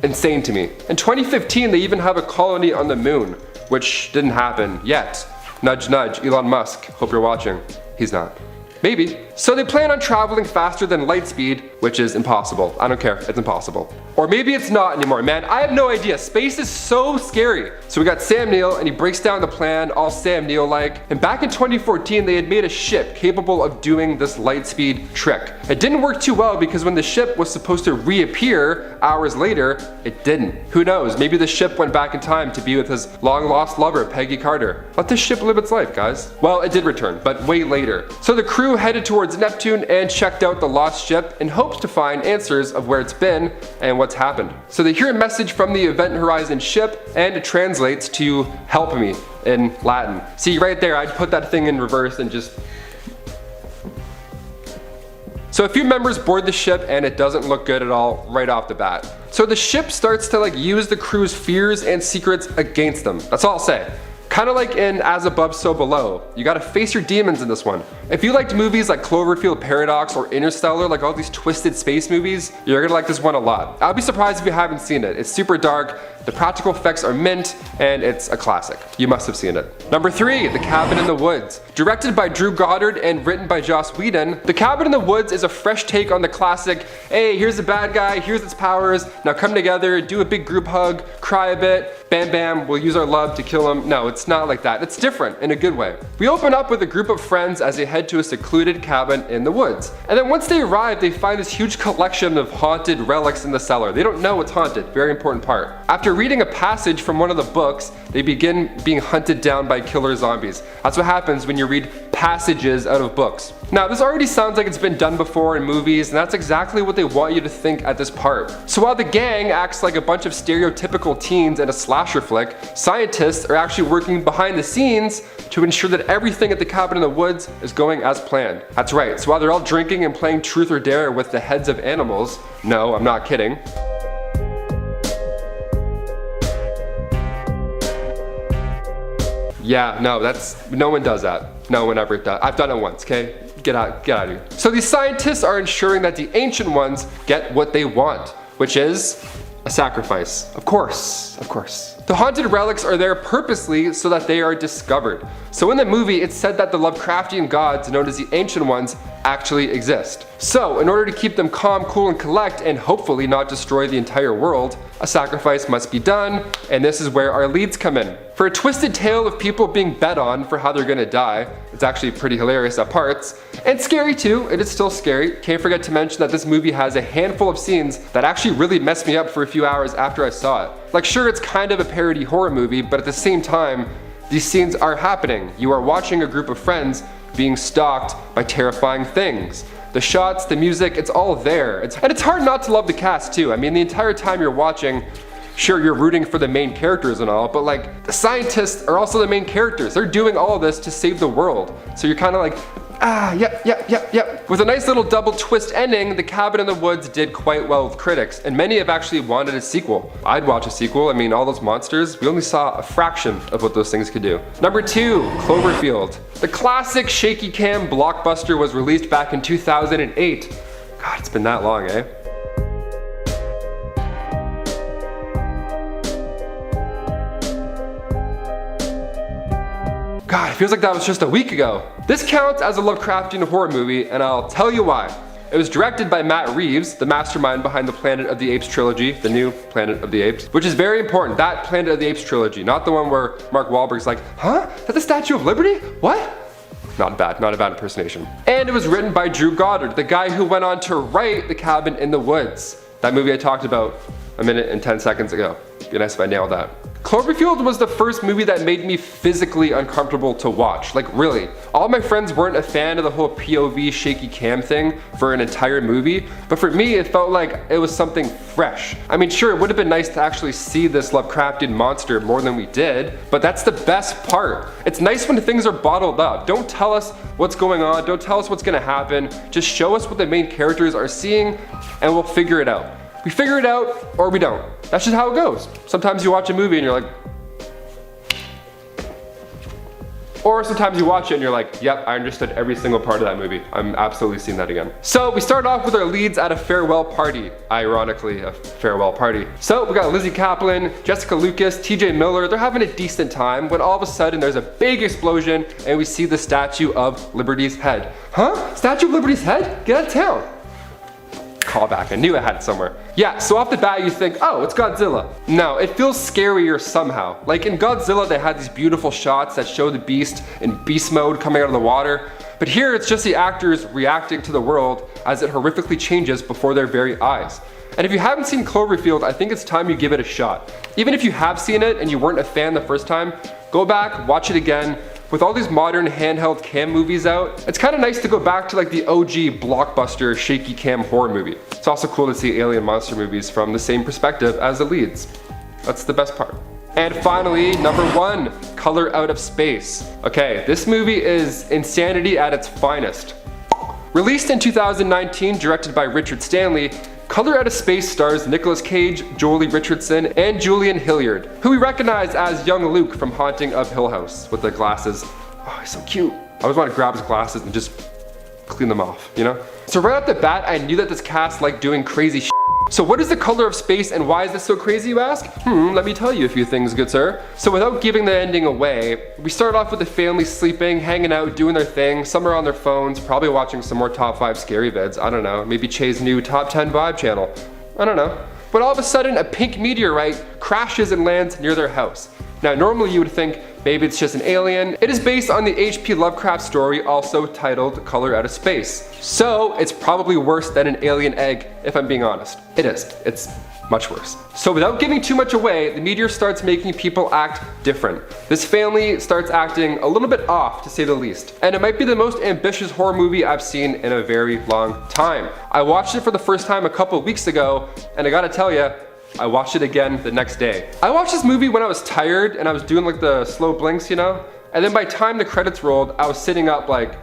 insane to me. In 2015, they even have a colony on the moon, which didn't happen yet. Nudge nudge, Elon Musk, hope you're watching. He's not. Maybe. So they plan on traveling faster than light speed, which is impossible. I don't care, it's impossible. Or maybe it's not anymore, man. I have no idea. Space is so scary. So we got Sam Neill, and he breaks down the plan, all Sam Neill-like. And back in 2014, they had made a ship capable of doing this light speed trick. It didn't work too well because when the ship was supposed to reappear hours later, it didn't. Who knows? Maybe the ship went back in time to be with his long-lost lover, Peggy Carter. Let this ship live its life, guys. Well, it did return, but way later. So the crew headed towards Neptune and checked out the lost ship in hopes to find answers of where it's been and what's happened. So they hear a message from the Event Horizon ship, and it translates to "help me" in Latin. See right there, I'd put that thing in reverse and just... So a few members board the ship and it doesn't look good at all right off the bat. So the ship starts to use the crew's fears and secrets against them. That's all I'll say. Kind of like in As Above, So Below. You gotta face your demons in this one. If you liked movies like Cloverfield Paradox or Interstellar, like all these twisted space movies, you're gonna like this one a lot. I'll be surprised if you haven't seen it. It's super dark, the practical effects are mint, and it's a classic. You must have seen it. Number 3, The Cabin in the Woods. Directed by Drew Goddard and written by Joss Whedon, The Cabin in the Woods is a fresh take on the classic, hey, here's the bad guy, here's its powers, now come together, do a big group hug, cry a bit, bam bam, we'll use our love to kill him. No, it's not like that. It's different in a good way. We open up with a group of friends as they head to a secluded cabin in the woods. And then once they arrive, they find this huge collection of haunted relics in the cellar. They don't know it's haunted, very important part. After reading a passage from one of the books, they begin being hunted down by killer zombies. That's what happens when you read passages out of books. Now, this already sounds like it's been done before in movies, and that's exactly what they want you to think at this part. So while the gang acts like a bunch of stereotypical teens in a slasher flick, scientists are actually working behind the scenes to ensure that everything at the cabin in the woods is going as planned. That's right, so while they're all drinking and playing truth or dare with the heads of animals, no, I'm not kidding. Yeah, no, no one does that. No one ever does. I've done it once, okay? Get out of here. So these scientists are ensuring that the ancient ones get what they want, which is a sacrifice. Of course. The haunted relics are there purposely so that they are discovered. So in the movie, it's said that the Lovecraftian gods, known as the Ancient Ones, actually exist. So in order to keep them calm, cool, and collect, and hopefully not destroy the entire world, a sacrifice must be done, and this is where our leads come in. For a twisted tale of people being bet on for how they're gonna die, it's actually pretty hilarious at parts, and scary too. It is still scary. Can't forget to mention that this movie has a handful of scenes that actually really messed me up for a few hours after I saw it. Like, sure, it's kind of a parody horror movie, but at the same time, these scenes are happening. You are watching a group of friends being stalked by terrifying things. The shots, the music, it's all there. And it's hard not to love the cast too. I mean, the entire time you're watching, sure, you're rooting for the main characters and all, but like, the scientists are also the main characters. They're doing all of this to save the world. So you're kind of like, yep. With a nice little double twist ending, The Cabin in the Woods did quite well with critics, and many have actually wanted a sequel. I'd watch a sequel. I mean, all those monsters, we only saw a fraction of what those things could do. Number 2, Cloverfield. The classic shaky cam blockbuster was released back in 2008. God, it's been that long, eh? God, it feels like that was just a week ago. This counts as a Lovecraftian horror movie, and I'll tell you why. It was directed by Matt Reeves, the mastermind behind the Planet of the Apes trilogy, the new Planet of the Apes, which is very important, that Planet of the Apes trilogy, not the one where Mark Wahlberg's like, huh? That's the Statue of Liberty? What? Not a bad impersonation. And it was written by Drew Goddard, the guy who went on to write The Cabin in the Woods, that movie I talked about a minute and 10 seconds ago. It'd be nice if I nailed that. Cloverfield was the first movie that made me physically uncomfortable to watch, like really. All my friends weren't a fan of the whole POV shaky cam thing for an entire movie, but for me it felt like it was something fresh. I mean, sure, it would have been nice to actually see this Lovecraftian monster more than we did, but that's the best part. It's nice when things are bottled up. Don't tell us what's going on, don't tell us what's gonna happen, just show us what the main characters are seeing and we'll figure it out. We figure it out or we don't. That's just how it goes. Sometimes you watch a movie and you're like, or sometimes you watch it and you're like, yep, I understood every single part of that movie. I'm absolutely seeing that again. So we start off with our leads at a farewell party. Ironically, a farewell party. So we got Lizzie Kaplan, Jessica Lucas, TJ Miller. They're having a decent time when all of a sudden there's a big explosion and we see the Statue of Liberty's head. Huh? Statue of Liberty's head? Get out of town. Callback, I knew I had it somewhere. Yeah, so off the bat you think, oh, it's Godzilla. No, it feels scarier somehow. Like in Godzilla they had these beautiful shots that show the beast in beast mode coming out of the water, but here it's just the actors reacting to the world as it horrifically changes before their very eyes. And if you haven't seen Cloverfield, I think it's time you give it a shot. Even if you have seen it and you weren't a fan the first time, go back, watch it again. With all these modern handheld cam movies out, it's kind of nice to go back to like the OG blockbuster shaky cam horror movie. It's also cool to see alien monster movies from the same perspective as the leads. That's the best part. And finally, number 1, Color Out of Space. Okay, this movie is insanity at its finest. Released in 2019, directed by Richard Stanley, Color Out of Space stars Nicolas Cage, Jolie Richardson, and Julian Hilliard, who we recognize as young Luke from Haunting of Hill House with the glasses. Oh, he's so cute. I always want to grab his glasses and just clean them off, you know? So right off the bat, I knew that this cast liked doing crazy shit. So what is The Color of Space and why is this so crazy, you ask? Let me tell you a few things, good sir. So without giving the ending away, we start off with the family sleeping, hanging out, doing their thing. Some are on their phones, probably watching some more top 5 scary vids, I don't know. Maybe Che's new top 10 vibe channel. I don't know. But all of a sudden, a pink meteorite crashes and lands near their house. Now normally you would think maybe it's just an alien. It is based on the H.P. Lovecraft story also titled Color Out of Space. So it's probably worse than an alien egg, if I'm being honest. It is. It's much worse. So without giving too much away, the meteor starts making people act different. This family starts acting a little bit off, to say the least. And it might be the most ambitious horror movie I've seen in a very long time. I watched it for the first time a couple weeks ago, and I gotta tell you, I watched it again the next day. I watched this movie when I was tired and I was doing like the slow blinks, you know? And then by the time the credits rolled, I was sitting up like,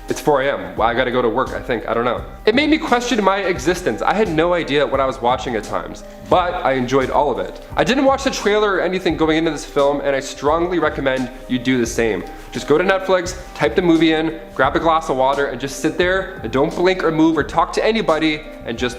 it's 4 a.m. Well, I gotta go to work, I think. I don't know. It made me question my existence. I had no idea what I was watching at times, but I enjoyed all of it. I didn't watch the trailer or anything going into this film, and I strongly recommend you do the same. Just go to Netflix, type the movie in, grab a glass of water, and just sit there and don't blink or move or talk to anybody and just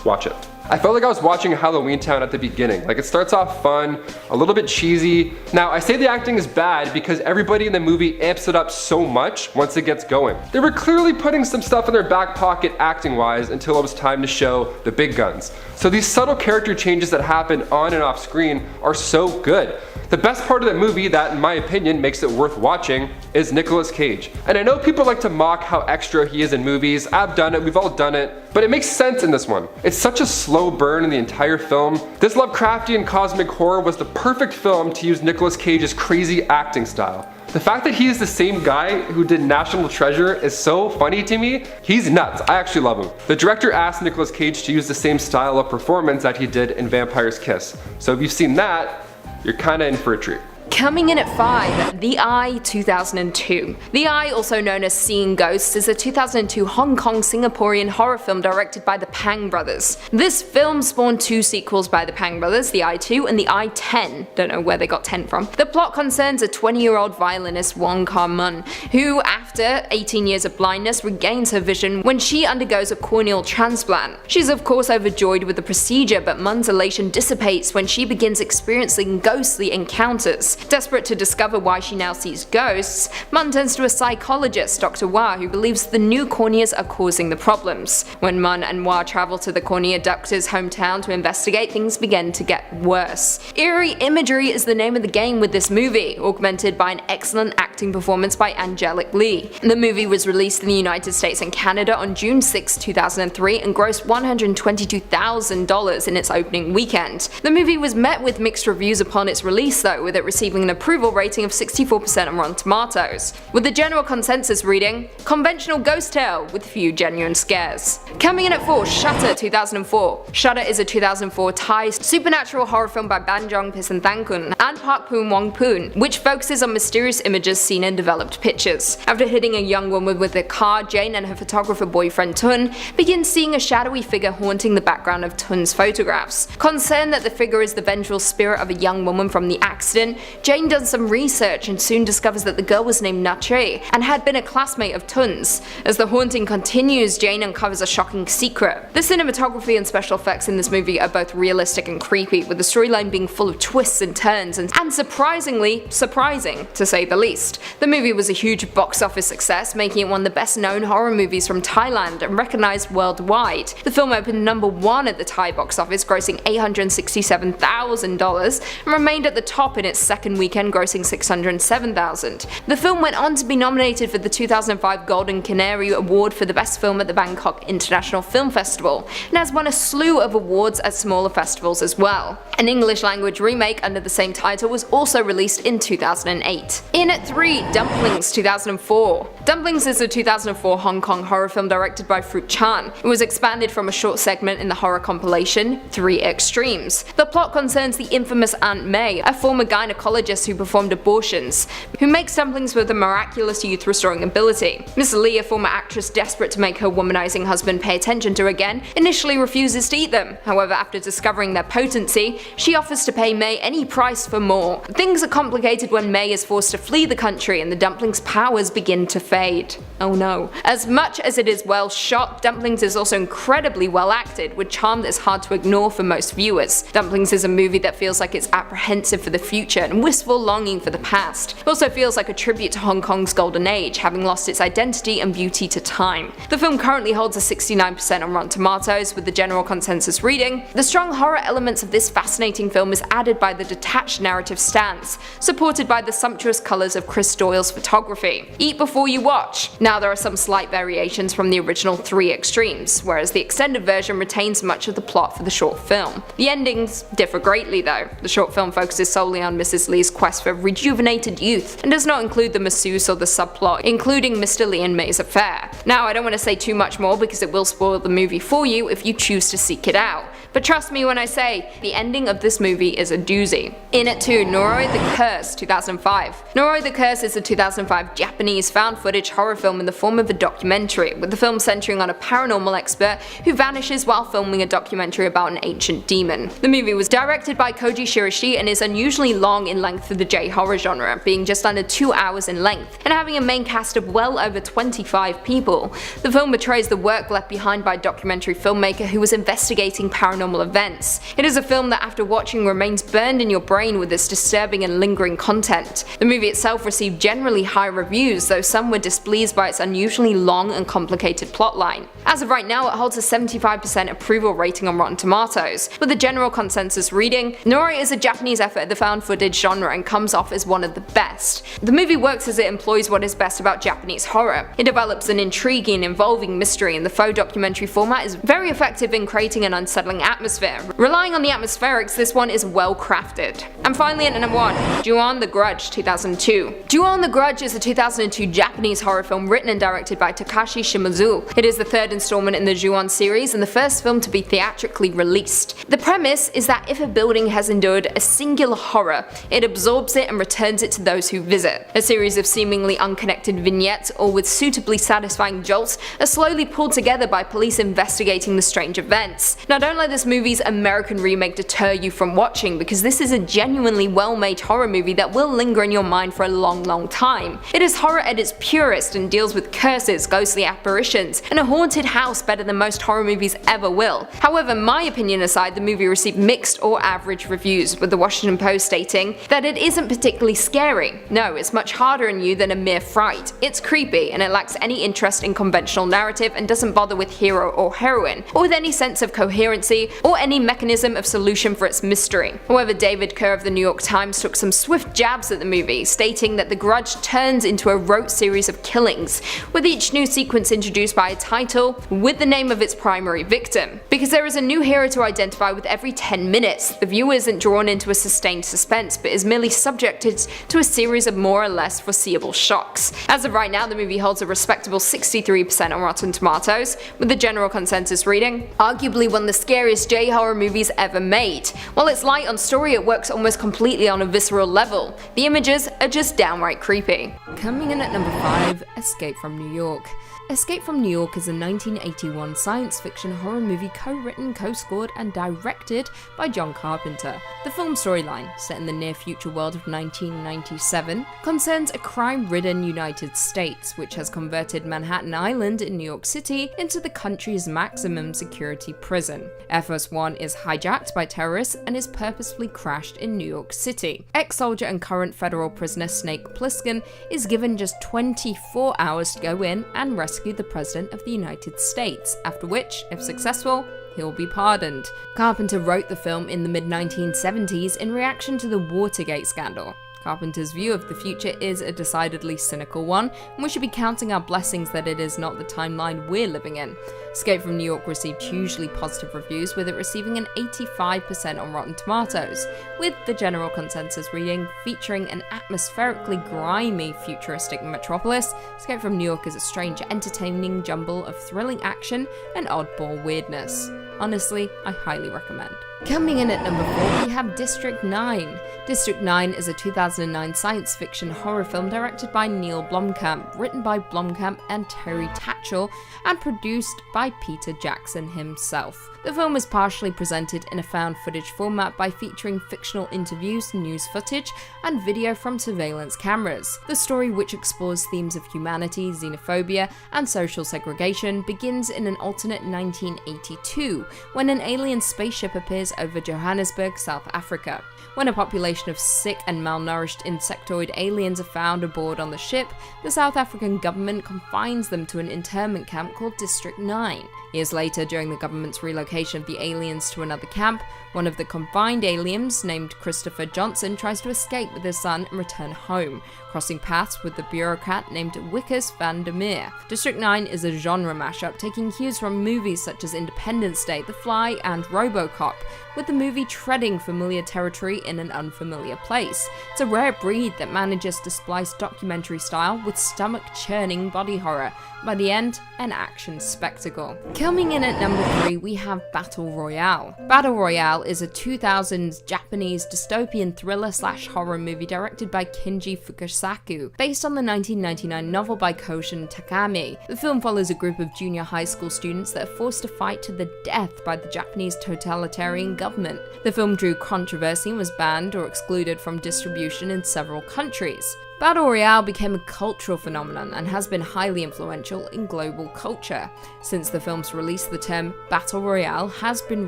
watch it. I felt like I was watching Halloween Town at the beginning. Like it starts off fun, a little bit cheesy. Now I say the acting is bad because everybody in the movie amps it up so much once it gets going. They were clearly putting some stuff in their back pocket acting wise until it was time to show the big guns. So these subtle character changes that happen on and off screen are so good. The best part of the movie that, in my opinion, makes it worth watching is Nicolas Cage. And I know people like to mock how extra he is in movies. I've done it, we've all done it, but it makes sense in this one. It's such a slow burn in the entire film. This Lovecraftian cosmic horror was the perfect film to use Nicolas Cage's crazy acting style. The fact that he is the same guy who did National Treasure is so funny to me. He's nuts. I actually love him. The director asked Nicolas Cage to use the same style of performance that he did in Vampire's Kiss. So if you've seen that, you're kinda in for a treat. Coming in at 5, The Eye 2002. The Eye, also known as Seeing Ghosts, is a 2002 Hong Kong Singaporean horror film directed by the Pang brothers. This film spawned 2 sequels by the Pang brothers, The Eye 2 and The Eye 10. Don't know where they got 10 from. The plot concerns a 20-year-old violinist Wong Kar-mun, who after 18 years of blindness regains her vision when she undergoes a corneal transplant. She's of course overjoyed with the procedure, but Mun's elation dissipates when she begins experiencing ghostly encounters. Desperate to discover why she now sees ghosts, Mun turns to a psychologist, Dr. Wah, who believes the new corneas are causing the problems. When Mun and Wah travel to the cornea doctor's hometown to investigate, things begin to get worse. Eerie imagery is the name of the game with this movie, augmented by an excellent acting performance by Angelic Lee. The movie was released in the United States and Canada on June 6, 2003 and grossed $122,000 in its opening weekend. The movie was met with mixed reviews upon its release though, with it receiving an approval rating of 64% on Rotten Tomatoes, with the general consensus reading, conventional ghost tale with few genuine scares. Coming in at 4, Shutter 2004. Shutter is a 2004 Thai supernatural horror film by Banjong Pisanthankun and Park Poon Wong Poon, which focuses on mysterious images seen in developed pictures. After hitting a young woman with a car, Jane and her photographer boyfriend Tun begin seeing a shadowy figure haunting the background of Tun's photographs. Concerned that the figure is the vengeful spirit of a young woman from the accident, Jane does some research and soon discovers that the girl was named Nache and had been a classmate of Tun's. As the haunting continues, Jane uncovers a shocking secret. The cinematography and special effects in this movie are both realistic and creepy, with the storyline being full of twists and turns and surprisingly surprising, to say the least. The movie was a huge box office success, making it one of the best known horror movies from Thailand and recognized worldwide. The film opened number 1 at the Thai box office, grossing $867,000 and remained at the top in its second weekend, grossing $607,000. The film went on to be nominated for the 2005 Golden Canary Award for the Best Film at the Bangkok International Film Festival, and has won a slew of awards at smaller festivals as well. An English language remake under the same title title was also released in 2008. In at 3, Dumplings 2004. Dumplings is a 2004 Hong Kong horror film directed by Fruit Chan. It was expanded from a short segment in the horror compilation 3 Extremes. The plot concerns the infamous Aunt May, a former gynecologist who performed abortions, who makes dumplings with a miraculous youth-restoring ability. Miss Lee, a former actress desperate to make her womanizing husband pay attention to her again, initially refuses to eat them. However, after discovering their potency, she offers to pay May any price for more. Things are complicated when May is forced to flee the country and the dumpling's powers begin to fade. Oh no. As much as it is well shot, Dumplings is also incredibly well acted, with charm that is hard to ignore for most viewers. Dumplings is a movie that feels like it's apprehensive for the future and wistful longing for the past. It also feels like a tribute to Hong Kong's golden age, having lost its identity and beauty to time. The film currently holds a 69% on Rotten Tomatoes, with the general consensus reading, "The strong horror elements of this fascinating film is added by the detached narrative stance, supported by the sumptuous colours of Chris Doyle's photography. Eat before you watch." Now, there are some slight variations from the original 3 Extremes, whereas the extended version retains much of the plot for the short film. The endings differ greatly though. The short film focuses solely on Mrs. Lee's quest for rejuvenated youth, and does not include the masseuse or the subplot, including Mr. Lee and May's affair. Now, I don't want to say too much more because it will spoil the movie for you if you choose to seek it out. But trust me when I say, the ending of this movie is a doozy. In at 2, Noroi the Curse 2005. Noroi the Curse is a 2005 Japanese found footage horror film in the form of a documentary, with the film centering on a paranormal expert who vanishes while filming a documentary about an ancient demon. The movie was directed by Koji Shirashi and is unusually long in length for the J-horror genre, being just under 2 hours in length, and having a main cast of well over 25 people. The film portrays the work left behind by a documentary filmmaker who was investigating paranormal events. It is a film that after watching remains burned in your brain with its disturbing and lingering content. The movie itself received generally high reviews, though some were displeased by its unusually long and complicated plotline. As of right now, it holds a 75% approval rating on Rotten Tomatoes, with the general consensus reading, "Noroi is a Japanese effort at the found footage genre and comes off as one of the best. The movie works as it employs what is best about Japanese horror. It develops an intriguing, involving mystery, and the faux documentary format is very effective in creating an unsettling atmosphere. Relying on the atmospherics, this one is well crafted." And finally, at number 1, Ju-on the Grudge 2002. Ju-on the Grudge is a 2002 Japanese horror film written and directed by Takashi Shimizu. It is the third installment in the Ju-on series and the first film to be theatrically released. The premise is that if a building has endured a singular horror, it absorbs it and returns it to those who visit. A series of seemingly unconnected vignettes, all with suitably satisfying jolts, are slowly pulled together by police investigating the strange events. Now, don't let this movie's American remake deter you from watching, because this is a genuinely well-made horror movie that will linger in your mind for a long time. It is horror at its purest and deals with curses, ghostly apparitions, and a haunted house better than most horror movies ever will. However, my opinion aside, the movie received mixed or average reviews, with the Washington Post stating that it isn't particularly scary. No, it's much harder on you than a mere fright. It's creepy, and it lacks any interest in conventional narrative and doesn't bother with hero or heroine, or with any sense of coherency, or any mechanism of solution for its mystery. However, David Kerr of the New York Times took some swift jabs at the movie, stating that The Grudge turns into a rote series of killings, with each new sequence introduced by a title with the name of its primary victim. Because there is a new hero to identify with every 10 minutes, the viewer isn't drawn into a sustained suspense, but is merely subjected to a series of more or less foreseeable shocks. As of right now, the movie holds a respectable 63% on Rotten Tomatoes, with the general consensus reading, "Arguably one of the scariest J-horror movies ever made. While it's light on story, it works almost completely on a visceral level. The images are just downright creepy." Coming in at number 5, Escape from New York. Escape from New York is a 1981 science fiction horror movie co-written, co-scored, and directed by John Carpenter. The film storyline, set in the near-future world of 1997, concerns a crime-ridden United States, which has converted Manhattan Island in New York City into the country's maximum security prison. Air Force One is hijacked by terrorists and is purposefully crashed in New York City. Ex-soldier and current federal prisoner Snake Plissken is given just 24 hours to go in and rescue the President of the United States, after which, if successful, he'll be pardoned. Carpenter wrote the film in the mid-1970s in reaction to the Watergate scandal. Carpenter's view of the future is a decidedly cynical one, and we should be counting our blessings that it is not the timeline we're living in. Escape from New York received hugely positive reviews, with it receiving an 85% on Rotten Tomatoes, with the general consensus reading featuring an atmospherically grimy futuristic metropolis. Escape from New York is a strange, entertaining jumble of thrilling action and oddball weirdness. Honestly, I highly recommend. Coming in at number 4, we have District 9. District 9 is a 2009 science fiction horror film directed by Neil Blomkamp, written by Blomkamp and Terry Tatchell, and produced by Peter Jackson himself. The film is partially presented in a found footage format by featuring fictional interviews, news footage, and video from surveillance cameras. The story, which explores themes of humanity, xenophobia, and social segregation, begins in an alternate 1982, when an alien spaceship appears over Johannesburg, South Africa. When a population of sick and malnourished insectoid aliens are found aboard on the ship, the South African government confines them to an internment camp called District 9. Years later, during the government's relocation of the aliens to another camp, one of the confined aliens, named Christopher Johnson, tries to escape with his son and return home, crossing paths with the bureaucrat named Wikus van der Meer. District 9 is a genre mashup, taking cues from movies such as Independence Day, The Fly, and RoboCop, with the movie treading familiar territory in an unfamiliar place. It's a rare breed that manages to splice documentary style with stomach-churning body horror. By the end, an action spectacle. Coming in at number 3, we have Battle Royale. Battle Royale is a 2000s Japanese dystopian thriller/horror movie directed by Kinji Fukasaku, based on the 1999 novel by Koshin Takami. The film follows a group of junior high school students that are forced to fight to the death by the Japanese totalitarian government. The film drew controversy and was banned or excluded from distribution in several countries. Battle Royale became a cultural phenomenon and has been highly influential in global culture. Since the film's release, the term Battle Royale has been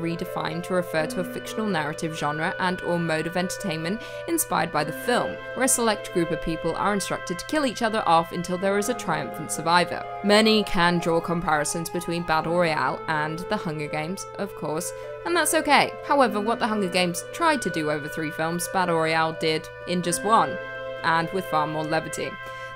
redefined to refer to a fictional narrative genre and/or mode of entertainment inspired by the film, where a select group of people are instructed to kill each other off until there is a triumphant survivor. Many can draw comparisons between Battle Royale and The Hunger Games, of course, and that's okay. However, what The Hunger Games tried to do over 3 films, Battle Royale did in just 1. And with far more levity.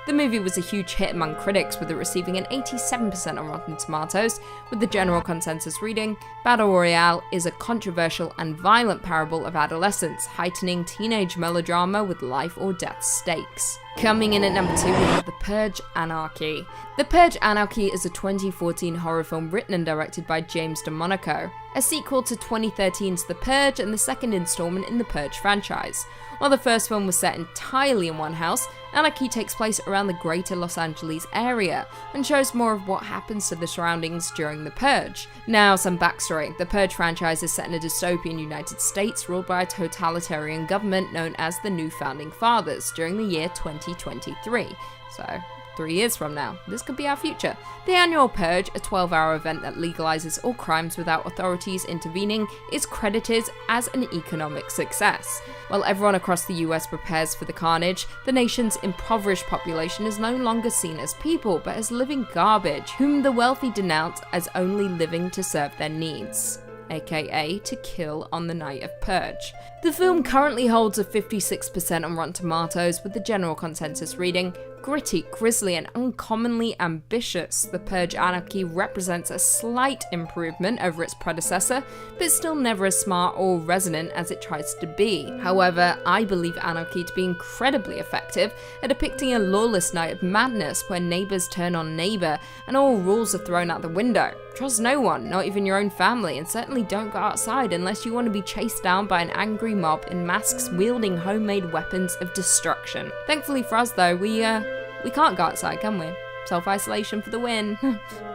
The movie was a huge hit among critics, with it receiving an 87% on Rotten Tomatoes, with the general consensus reading, Battle Royale is a controversial and violent parable of adolescence, heightening teenage melodrama with life or death stakes. Coming in at number 2, we have The Purge: Anarchy. The Purge: Anarchy is a 2014 horror film written and directed by James DeMonaco, a sequel to 2013's The Purge and the second installment in the Purge franchise. While the first film was set entirely in one house, Anarchy takes place around the greater Los Angeles area and shows more of what happens to the surroundings during the Purge. Now, some backstory. The Purge franchise is set in a dystopian United States ruled by a totalitarian government known as the New Founding Fathers during the year 2023. So, 3 years from now, this could be our future. The annual Purge, a 12-hour event that legalizes all crimes without authorities intervening, is credited as an economic success. While everyone across the US prepares for the carnage, the nation's impoverished population is no longer seen as people, but as living garbage, whom the wealthy denounce as only living to serve their needs, aka to kill on the night of Purge. The film currently holds a 56% on Rotten Tomatoes, with the general consensus reading, gritty, grisly, and uncommonly ambitious. The Purge: Anarchy represents a slight improvement over its predecessor, but still never as smart or resonant as it tries to be. However, I believe Anarchy to be incredibly effective at depicting a lawless night of madness where neighbors turn on neighbor and all rules are thrown out the window. Trust no one, not even your own family, and certainly don't go outside unless you want to be chased down by an angry mob in masks wielding homemade weapons of destruction. Thankfully for us though, we can't go outside, can we? Self-isolation for the win.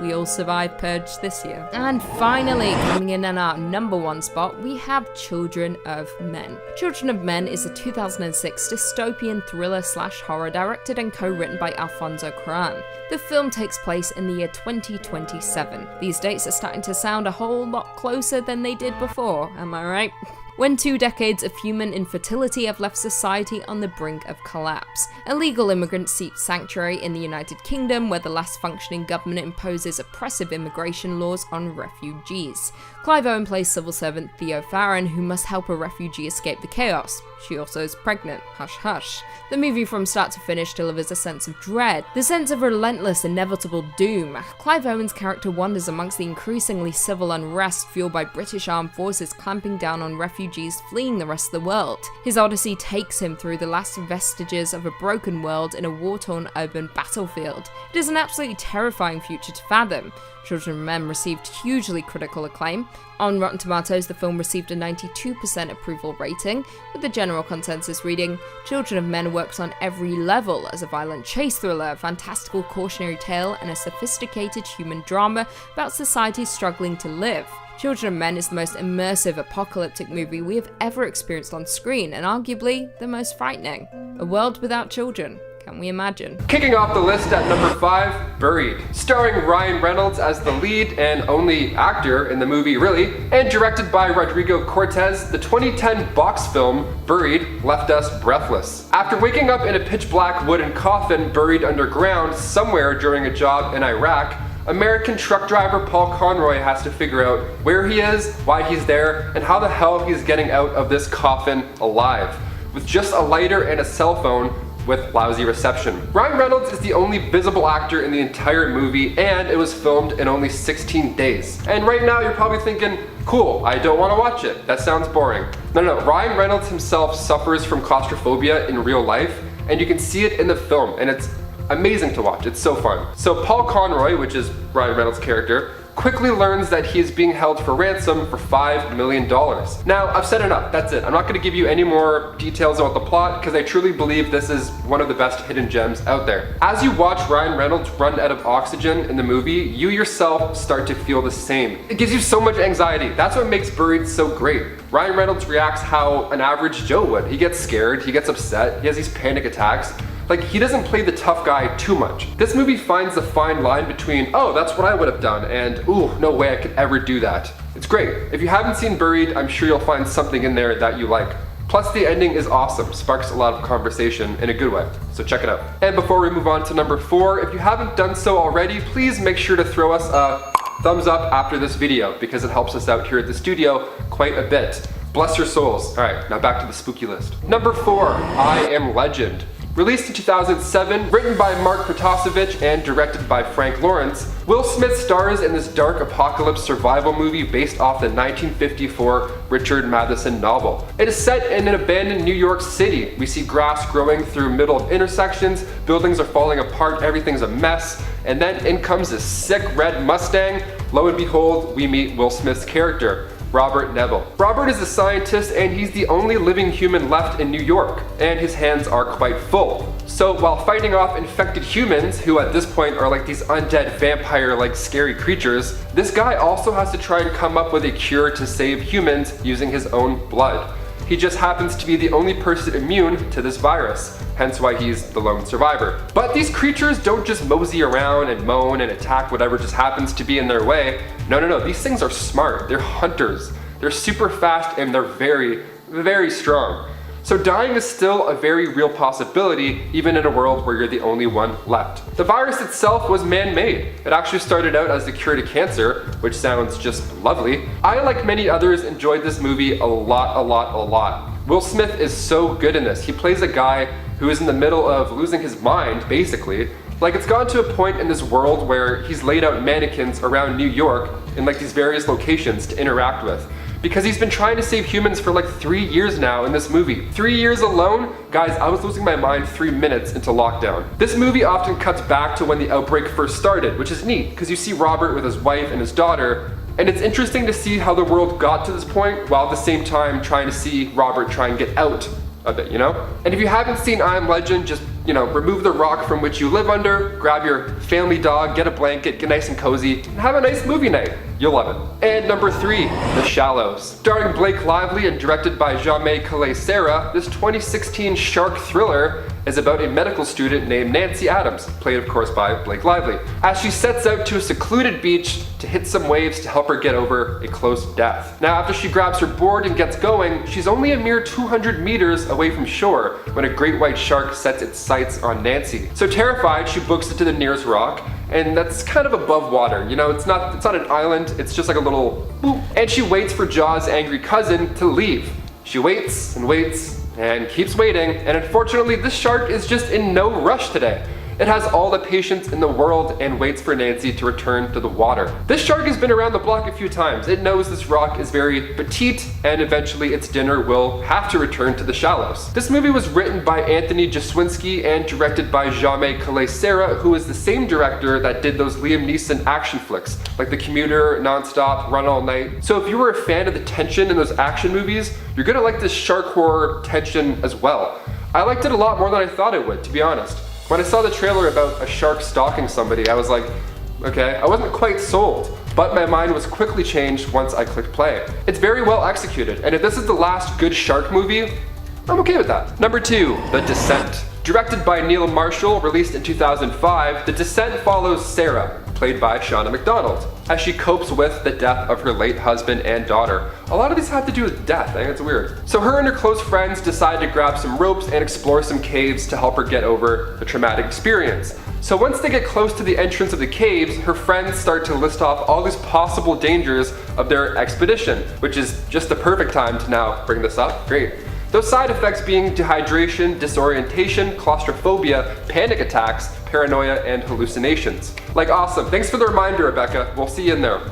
We all survived Purge this year. And finally, coming in at our number 1 spot, we have Children of Men. Children of Men is a 2006 dystopian thriller/horror directed and co-written by Alfonso Cuarón. The film takes place in the year 2027. These dates are starting to sound a whole lot closer than they did before, am I right? when 2 decades of human infertility have left society on the brink of collapse. Illegal immigrants seek sanctuary in the United Kingdom, where the last functioning government imposes oppressive immigration laws on refugees. Clive Owen plays civil servant Theo Farron, who must help a refugee escape the chaos. She also is pregnant. Hush hush. The movie from start to finish delivers a sense of dread, the sense of relentless, inevitable doom. Clive Owen's character wanders amongst the increasingly civil unrest fueled by British armed forces clamping down on refugees fleeing the rest of the world. His odyssey takes him through the last vestiges of a broken world in a war-torn urban battlefield. It is an absolutely terrifying future to fathom. Children of Men received hugely critical acclaim. On Rotten Tomatoes, the film received a 92% approval rating, with the general consensus reading, Children of Men works on every level as a violent chase thriller, fantastical cautionary tale, and a sophisticated human drama about society's struggling to live. Children of Men is the most immersive apocalyptic movie we have ever experienced on screen, and arguably the most frightening. A world without children. Can we imagine? Kicking off the list at number 5, Buried. Starring Ryan Reynolds as the lead and only actor in the movie really, and directed by Rodrigo Cortés, the 2010 box film Buried left us breathless. After waking up in a pitch black wooden coffin buried underground somewhere during a job in Iraq, American truck driver Paul Conroy has to figure out where he is, why he's there, and how the hell he's getting out of this coffin alive. With just a lighter and a cell phone, with lousy reception. Ryan Reynolds is the only visible actor in the entire movie, and it was filmed in only 16 days. And right now you're probably thinking, cool, I don't want to watch it. That sounds boring. No, Ryan Reynolds himself suffers from claustrophobia in real life, and you can see it in the film, and it's amazing to watch. It's so fun. So Paul Conroy, which is Ryan Reynolds' character, quickly learns that he is being held for ransom for $5 million. Now, I've said enough, that's it. I'm not gonna give you any more details about the plot because I truly believe this is one of the best hidden gems out there. As you watch Ryan Reynolds run out of oxygen in the movie, you yourself start to feel the same. It gives you so much anxiety. That's what makes Buried so great. Ryan Reynolds reacts how an average Joe would. He gets scared, he gets upset, he has these panic attacks. Like, he doesn't play the tough guy too much. This movie finds the fine line between, oh, that's what I would have done, and ooh, no way I could ever do that. It's great. If you haven't seen Buried, I'm sure you'll find something in there that you like. Plus, the ending is awesome, sparks a lot of conversation in a good way, so check it out. And before we move on to number 4, if you haven't done so already, please make sure to throw us a thumbs up after this video, because it helps us out here at the studio quite a bit. Bless your souls. All right, now back to the spooky list. Number 4, I Am Legend. Released in 2007, written by Mark Protasevich and directed by Frank Lawrence, Will Smith stars in this dark apocalypse survival movie based off the 1954 Richard Matheson novel. It is set in an abandoned New York City. We see grass growing through middle of intersections, buildings are falling apart, everything's a mess, and then in comes this sick red Mustang. Lo and behold, we meet Will Smith's character, Robert Neville. Robert is a scientist and he's the only living human left in New York, and his hands are quite full. So while fighting off infected humans, who at this point are like these undead vampire-like scary creatures, this guy also has to try and come up with a cure to save humans using his own blood. He just happens to be the only person immune to this virus, hence why he's the lone survivor. But these creatures don't just mosey around and moan and attack whatever just happens to be in their way. No, these things are smart, they're hunters. They're super fast and they're very, very strong. So dying is still a very real possibility, even in a world where you're the only one left. The virus itself was man-made. It actually started out as the cure to cancer, which sounds just lovely. I, like many others, enjoyed this movie a lot. Will Smith is so good in this. He plays a guy who is in the middle of losing his mind, basically. Like, it's gotten to a point in this world where he's laid out mannequins around New York in like these various locations to interact with. Because he's been trying to save humans for like 3 years now in this movie. 3 years alone? Guys, I was losing my mind 3 minutes into lockdown. This movie often cuts back to when the outbreak first started, which is neat, because you see Robert with his wife and his daughter, and it's interesting to see how the world got to this point, while at the same time trying to see Robert try and get out of it, you know? And if you haven't seen I Am Legend, just, remove the rock from which you live under, grab your family dog, get a blanket, get nice and cozy, and have a nice movie night. You'll love it. And number 3, The Shallows. Starring Blake Lively and directed by Jaime Calais Serra, this 2016 shark thriller is about a medical student named Nancy Adams, played of course by Blake Lively, as she sets out to a secluded beach to hit some waves to help her get over a close death. Now after she grabs her board and gets going, she's only a mere 200 meters away from shore when a great white shark sets its sights on Nancy. So terrified, she books it to the nearest rock, and that's kind of above water. You know, it's not an island, it's just like a little boop. And she waits for Jaws' angry cousin to leave. She waits and waits and keeps waiting, and unfortunately this shark is just in no rush today. It has all the patience in the world and waits for Nancy to return to the water. This shark has been around the block a few times. It knows this rock is very petite and eventually its dinner will have to return to the shallows. This movie was written by Anthony Jaswinski and directed by Jaume Calais-Serra, who is the same director that did those Liam Neeson action flicks, like The Commuter, Nonstop, Run All Night. So if you were a fan of the tension in those action movies, you're gonna like this shark horror tension as well. I liked it a lot more than I thought it would, to be honest. When I saw the trailer about a shark stalking somebody, I was like, okay, I wasn't quite sold, but my mind was quickly changed once I clicked play. It's very well executed, and if this is the last good shark movie, I'm okay with that. Number 2, The Descent. Directed by Neil Marshall, released in 2005, The Descent follows Sarah, played by Shauna McDonald, as she copes with the death of her late husband and daughter. A lot of these have to do with death, I think it's weird. So her and her close friends decide to grab some ropes and explore some caves to help her get over the traumatic experience. So once they get close to the entrance of the caves, her friends start to list off all these possible dangers of their expedition, which is just the perfect time to now bring this up. Great. Those side effects being dehydration, disorientation, claustrophobia, panic attacks, paranoia, and hallucinations. Like, awesome. Thanks for the reminder, Rebecca. We'll see you in there.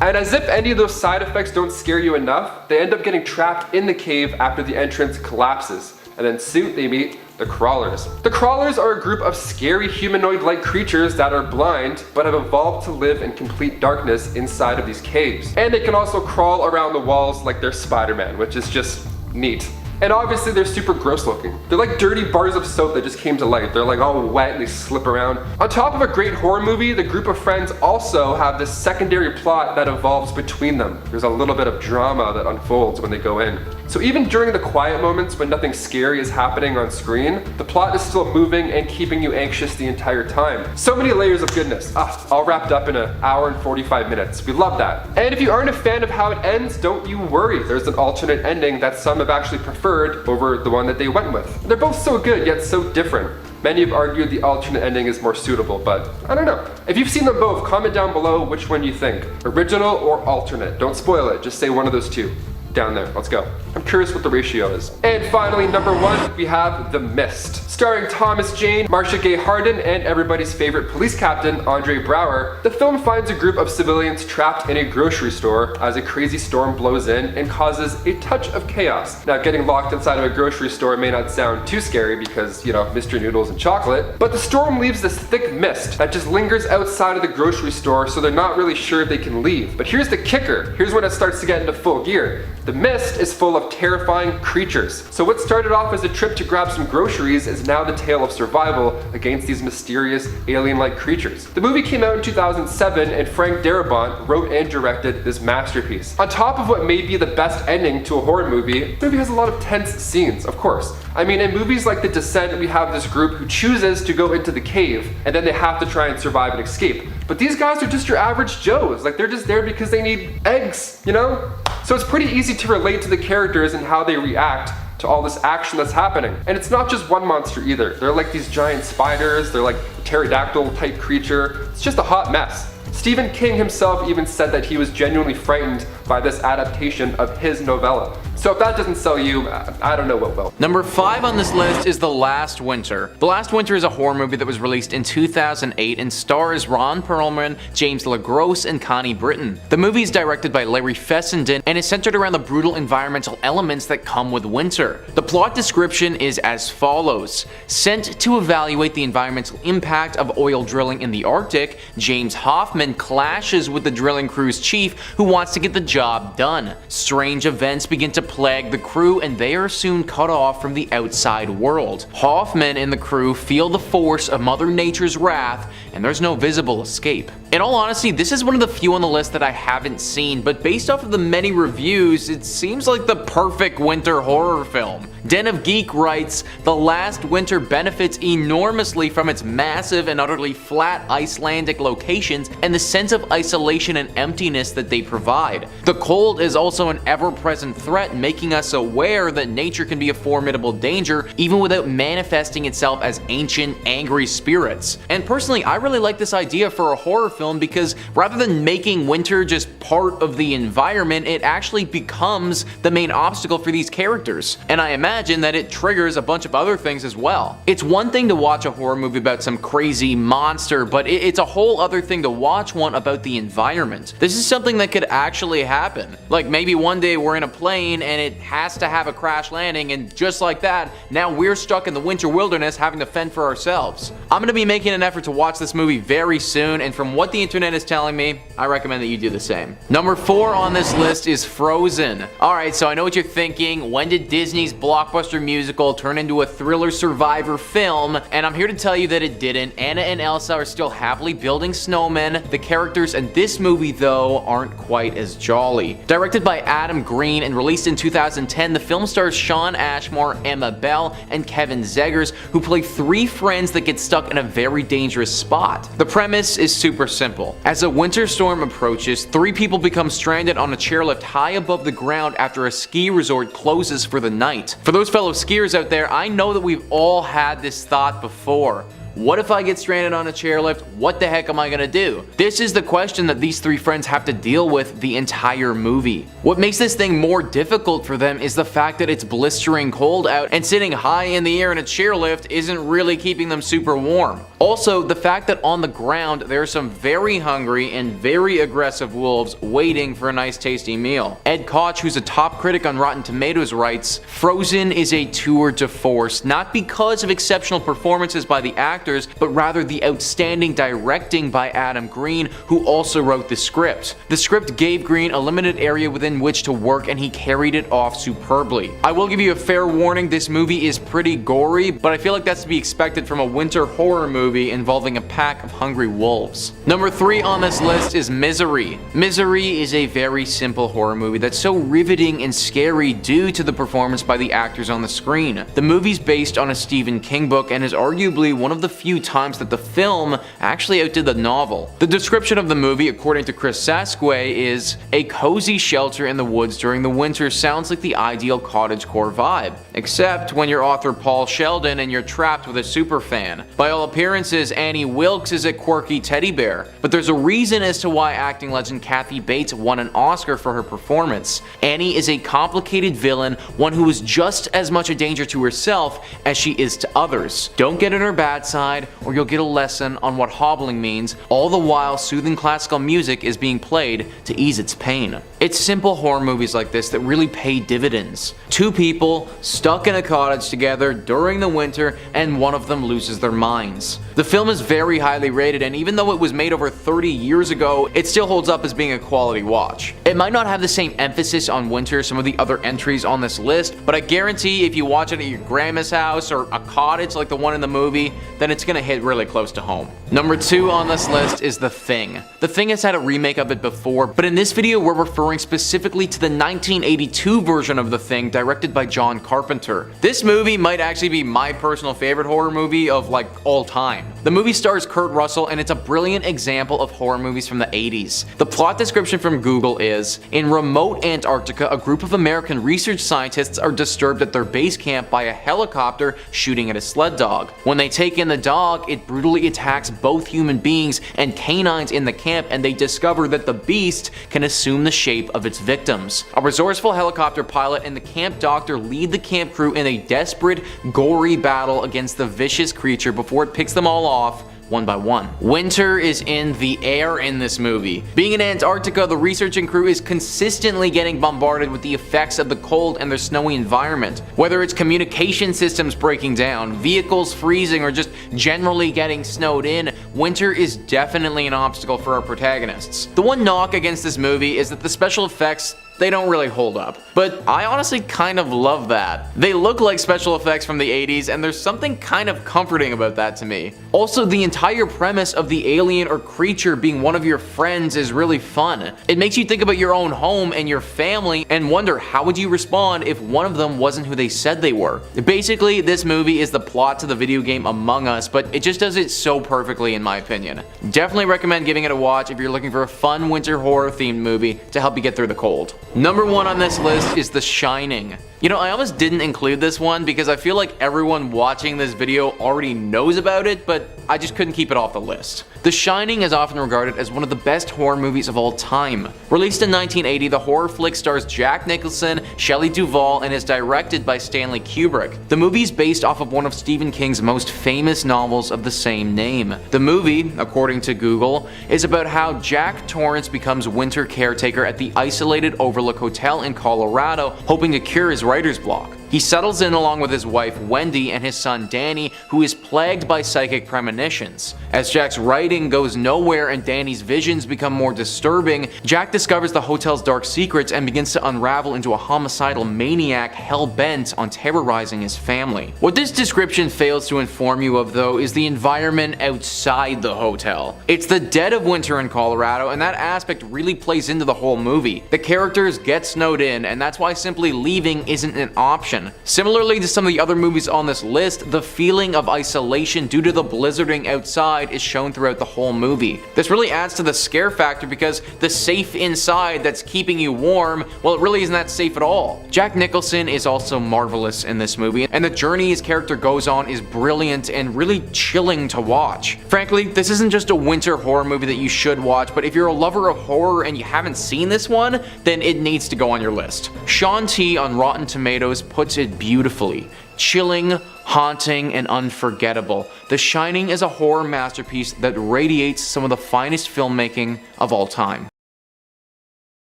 And as if any of those side effects don't scare you enough, they end up getting trapped in the cave after the entrance collapses. And then soon they meet the Crawlers. The Crawlers are a group of scary humanoid-like creatures that are blind, but have evolved to live in complete darkness inside of these caves. And they can also crawl around the walls like they're Spider-Man, which is just neat. And obviously they're super gross looking. They're like dirty bars of soap that just came to life. They're like all wet and they slip around. On top of a great horror movie, the group of friends also have this secondary plot that evolves between them. There's a little bit of drama that unfolds when they go in. So even during the quiet moments when nothing scary is happening on screen, the plot is still moving and keeping you anxious the entire time. So many layers of goodness, all wrapped up in an hour and 45 minutes. We love that. And if you aren't a fan of how it ends, don't you worry. There's an alternate ending that some have actually preferred over the one that they went with. They're both so good, yet so different. Many have argued the alternate ending is more suitable, but I don't know. If you've seen them both, comment down below which one you think. Original or alternate. Don't spoil it, just say one of those two. Down there, let's go. I'm curious what the ratio is. And finally, number 1, we have The Mist. Starring Thomas Jane, Marcia Gay Harden, and everybody's favorite police captain, Andre Braugher, the film finds a group of civilians trapped in a grocery store as a crazy storm blows in and causes a touch of chaos. Now, getting locked inside of a grocery store may not sound too scary because, you know, Mr. Noodles and chocolate, but the storm leaves this thick mist that just lingers outside of the grocery store, so they're not really sure if they can leave. But here's the kicker. Here's when it starts to get into full gear. The mist is full of terrifying creatures. So what started off as a trip to grab some groceries is now the tale of survival against these mysterious alien-like creatures. The movie came out in 2007 and Frank Darabont wrote and directed this masterpiece. On top of what may be the best ending to a horror movie, the movie has a lot of tense scenes, of course. I mean, in movies like The Descent, we have this group who chooses to go into the cave and then they have to try and survive and escape. But these guys are just your average Joes. Like, they're just there because they need eggs, you know? So it's pretty easy to relate to the characters and how they react to all this action that's happening. And it's not just one monster either. They're like these giant spiders, they're like a pterodactyl type creature. It's just a hot mess. Stephen King himself even said that he was genuinely frightened by this adaptation of his novella. So if that doesn't sell you, I don't know what will. Number 5 on this list is The Last Winter. The Last Winter is a horror movie that was released in 2008 and stars Ron Perlman, James LaGrosse, and Connie Britton. The movie is directed by Larry Fessenden and is centered around the brutal environmental elements that come with winter. The plot description is as follows. Sent to evaluate the environmental impact of oil drilling in the Arctic, James Hoffman clashes with the drilling crew's chief who wants to get the job done. Strange events begin to plague the crew and they are soon cut off from the outside world. Hoffman and the crew feel the force of Mother Nature's wrath and there's no visible escape. In all honesty, this is one of the few on the list that I haven't seen, but based off of the many reviews, it seems like the perfect winter horror film. Den of Geek writes, "The Last Winter benefits enormously from its massive and utterly flat Icelandic locations and the sense of isolation and emptiness that they provide. The cold is also an ever-present threat, making us aware that nature can be a formidable danger even without manifesting itself as ancient, angry spirits." And personally, I really like this idea for a horror film because rather than making winter just part of the environment, it actually becomes the main obstacle for these characters. And I imagine that it triggers a bunch of other things as well. It's one thing to watch a horror movie about some crazy monster, but it's a whole other thing to watch one about the environment. This is something that could actually happen. Like maybe one day we're in a plane and it has to have a crash landing, and just like that, now we're stuck in the winter wilderness having to fend for ourselves. I'm gonna be making an effort to watch this movie very soon, and from what the internet is telling me, I recommend that you do the same. Number 4 on this list is Frozen. Alright, so I know what you're thinking. When did Disney's blockbuster musical turn into a thriller survivor film? And I'm here to tell you that it didn't. Anna and Elsa are still happily building snowmen. The characters in this movie, though, aren't quite as jolly. Directed by Adam Green and released in 2010, the film stars Shawn Ashmore, Emma Bell, and Kevin Zegers, who play 3 friends that get stuck in a very dangerous spot. The premise is super simple. As a winter storm approaches, 3 people become stranded on a chairlift high above the ground after a ski resort closes for the night. For those fellow skiers out there, I know that we've all had this thought before. What if I get stranded on a chairlift? What the heck am I gonna do? This is the question that these 3 friends have to deal with the entire movie. What makes this thing more difficult for them is the fact that it's blistering cold out, and sitting high in the air in a chairlift isn't really keeping them super warm. Also, the fact that on the ground there are some very hungry and very aggressive wolves waiting for a nice tasty meal. Ed Koch, who's a top critic on Rotten Tomatoes, writes, "Frozen is a tour de force, not because of exceptional performances by the actors, but rather the outstanding directing by Adam Green, who also wrote the script. The script gave Green a limited area within which to work, and he carried it off superbly. I will give you a fair warning, this movie is pretty gory, but I feel like that's to be expected from a winter horror movie involving a pack of hungry wolves." Number 3 on this list is Misery. Misery is a very simple horror movie that's so riveting and scary due to the performance by the actors on the screen. The movie's based on a Stephen King book and is arguably one of the few times that the film actually outdid the novel. The description of the movie, according to Chris Sasquay, is a cozy shelter in the woods during the winter sounds like the ideal cottagecore vibe, except when you're author Paul Sheldon and you're trapped with a superfan. By all appearances, Annie Wilkes is a quirky teddy bear, but there's a reason as to why acting legend Kathy Bates won an Oscar for her performance. Annie is a complicated villain, one who is just as much a danger to herself as she is to others. Don't get on her bad side, or you'll get a lesson on what hobbling means, all the while soothing classical music is being played to ease its pain. It's simple horror movies like this that really pay dividends. 2 people stuck in a cottage together during the winter, and one of them loses their minds. The film is very highly rated, and even though it was made over 30 years ago, it still holds up as being a quality watch. It might not have the same emphasis on winter as some of the other entries on this list, but I guarantee if you watch it at your grandma's house or a cottage like the one in the movie, then it's gonna hit really close to home. Number 2 on this list is The Thing. The Thing has had a remake of it before, but in this video we're referring specifically to the 1982 version of The Thing directed by John Carpenter. This movie might actually be my personal favorite horror movie of like all time. The movie stars Kurt Russell, and it's a brilliant example of horror movies from the 80s. The plot description from Google is, in remote Antarctica, a group of American research scientists are disturbed at their base camp by a helicopter shooting at a sled dog. When they take in the dog, it brutally attacks both human beings and canines in the camp, and they discover that the beast can assume the shape of its victims. A resourceful helicopter pilot and the camp doctor lead the camp crew in a desperate, gory battle against the vicious creature before it picks them all off one by one. Winter is in the air in this movie. Being in Antarctica, the researching crew is consistently getting bombarded with the effects of the cold and their snowy environment. Whether it's communication systems breaking down, vehicles freezing, or just generally getting snowed in, winter is definitely an obstacle for our protagonists. The one knock against this movie is that the special effects they don't really hold up. But I honestly kind of love that. They look like special effects from the 80s, and there's something kind of comforting about that to me. Also, the entire premise of the alien or creature being one of your friends is really fun. It makes you think about your own home and your family and wonder how would you respond if one of them wasn't who they said they were. Basically, this movie is the plot to the video game Among Us, but it just does it so perfectly in my opinion. Definitely recommend giving it a watch if you're looking for a fun winter horror themed movie to help you get through the cold. Number 1 on this list is The Shining. You know, I almost didn't include this one because I feel like everyone watching this video already knows about it, but I just couldn't keep it off the list. The Shining is often regarded as one of the best horror movies of all time. Released in 1980, the horror flick stars Jack Nicholson, Shelley Duvall, and is directed by Stanley Kubrick. The movie is based off of one of Stephen King's most famous novels of the same name. The movie, according to Google, is about how Jack Torrance becomes winter caretaker at the isolated Overlook Hotel in Colorado, hoping to cure his writer's block. He settles in along with his wife Wendy and his son Danny, who is plagued by psychic premonitions. As Jack's writing goes nowhere and Danny's visions become more disturbing, Jack discovers the hotel's dark secrets and begins to unravel into a homicidal maniac hell-bent on terrorizing his family. What this description fails to inform you of, though, is the environment outside the hotel. It's the dead of winter in Colorado, and that aspect really plays into the whole movie. The characters get snowed in, and that's why simply leaving isn't an option. Similarly to some of the other movies on this list, the feeling of isolation due to the blizzarding outside is shown throughout the whole movie. This really adds to the scare factor because the safe inside that's keeping you warm, well, it really isn't that safe at all. Jack Nicholson is also marvelous in this movie, and the journey his character goes on is brilliant and really chilling to watch. Frankly, this isn't just a winter horror movie that you should watch, but if you're a lover of horror and you haven't seen this one, then it needs to go on your list. Sean T on Rotten Tomatoes puts it beautifully. Chilling, haunting, and unforgettable. The Shining is a horror masterpiece that radiates some of the finest filmmaking of all time.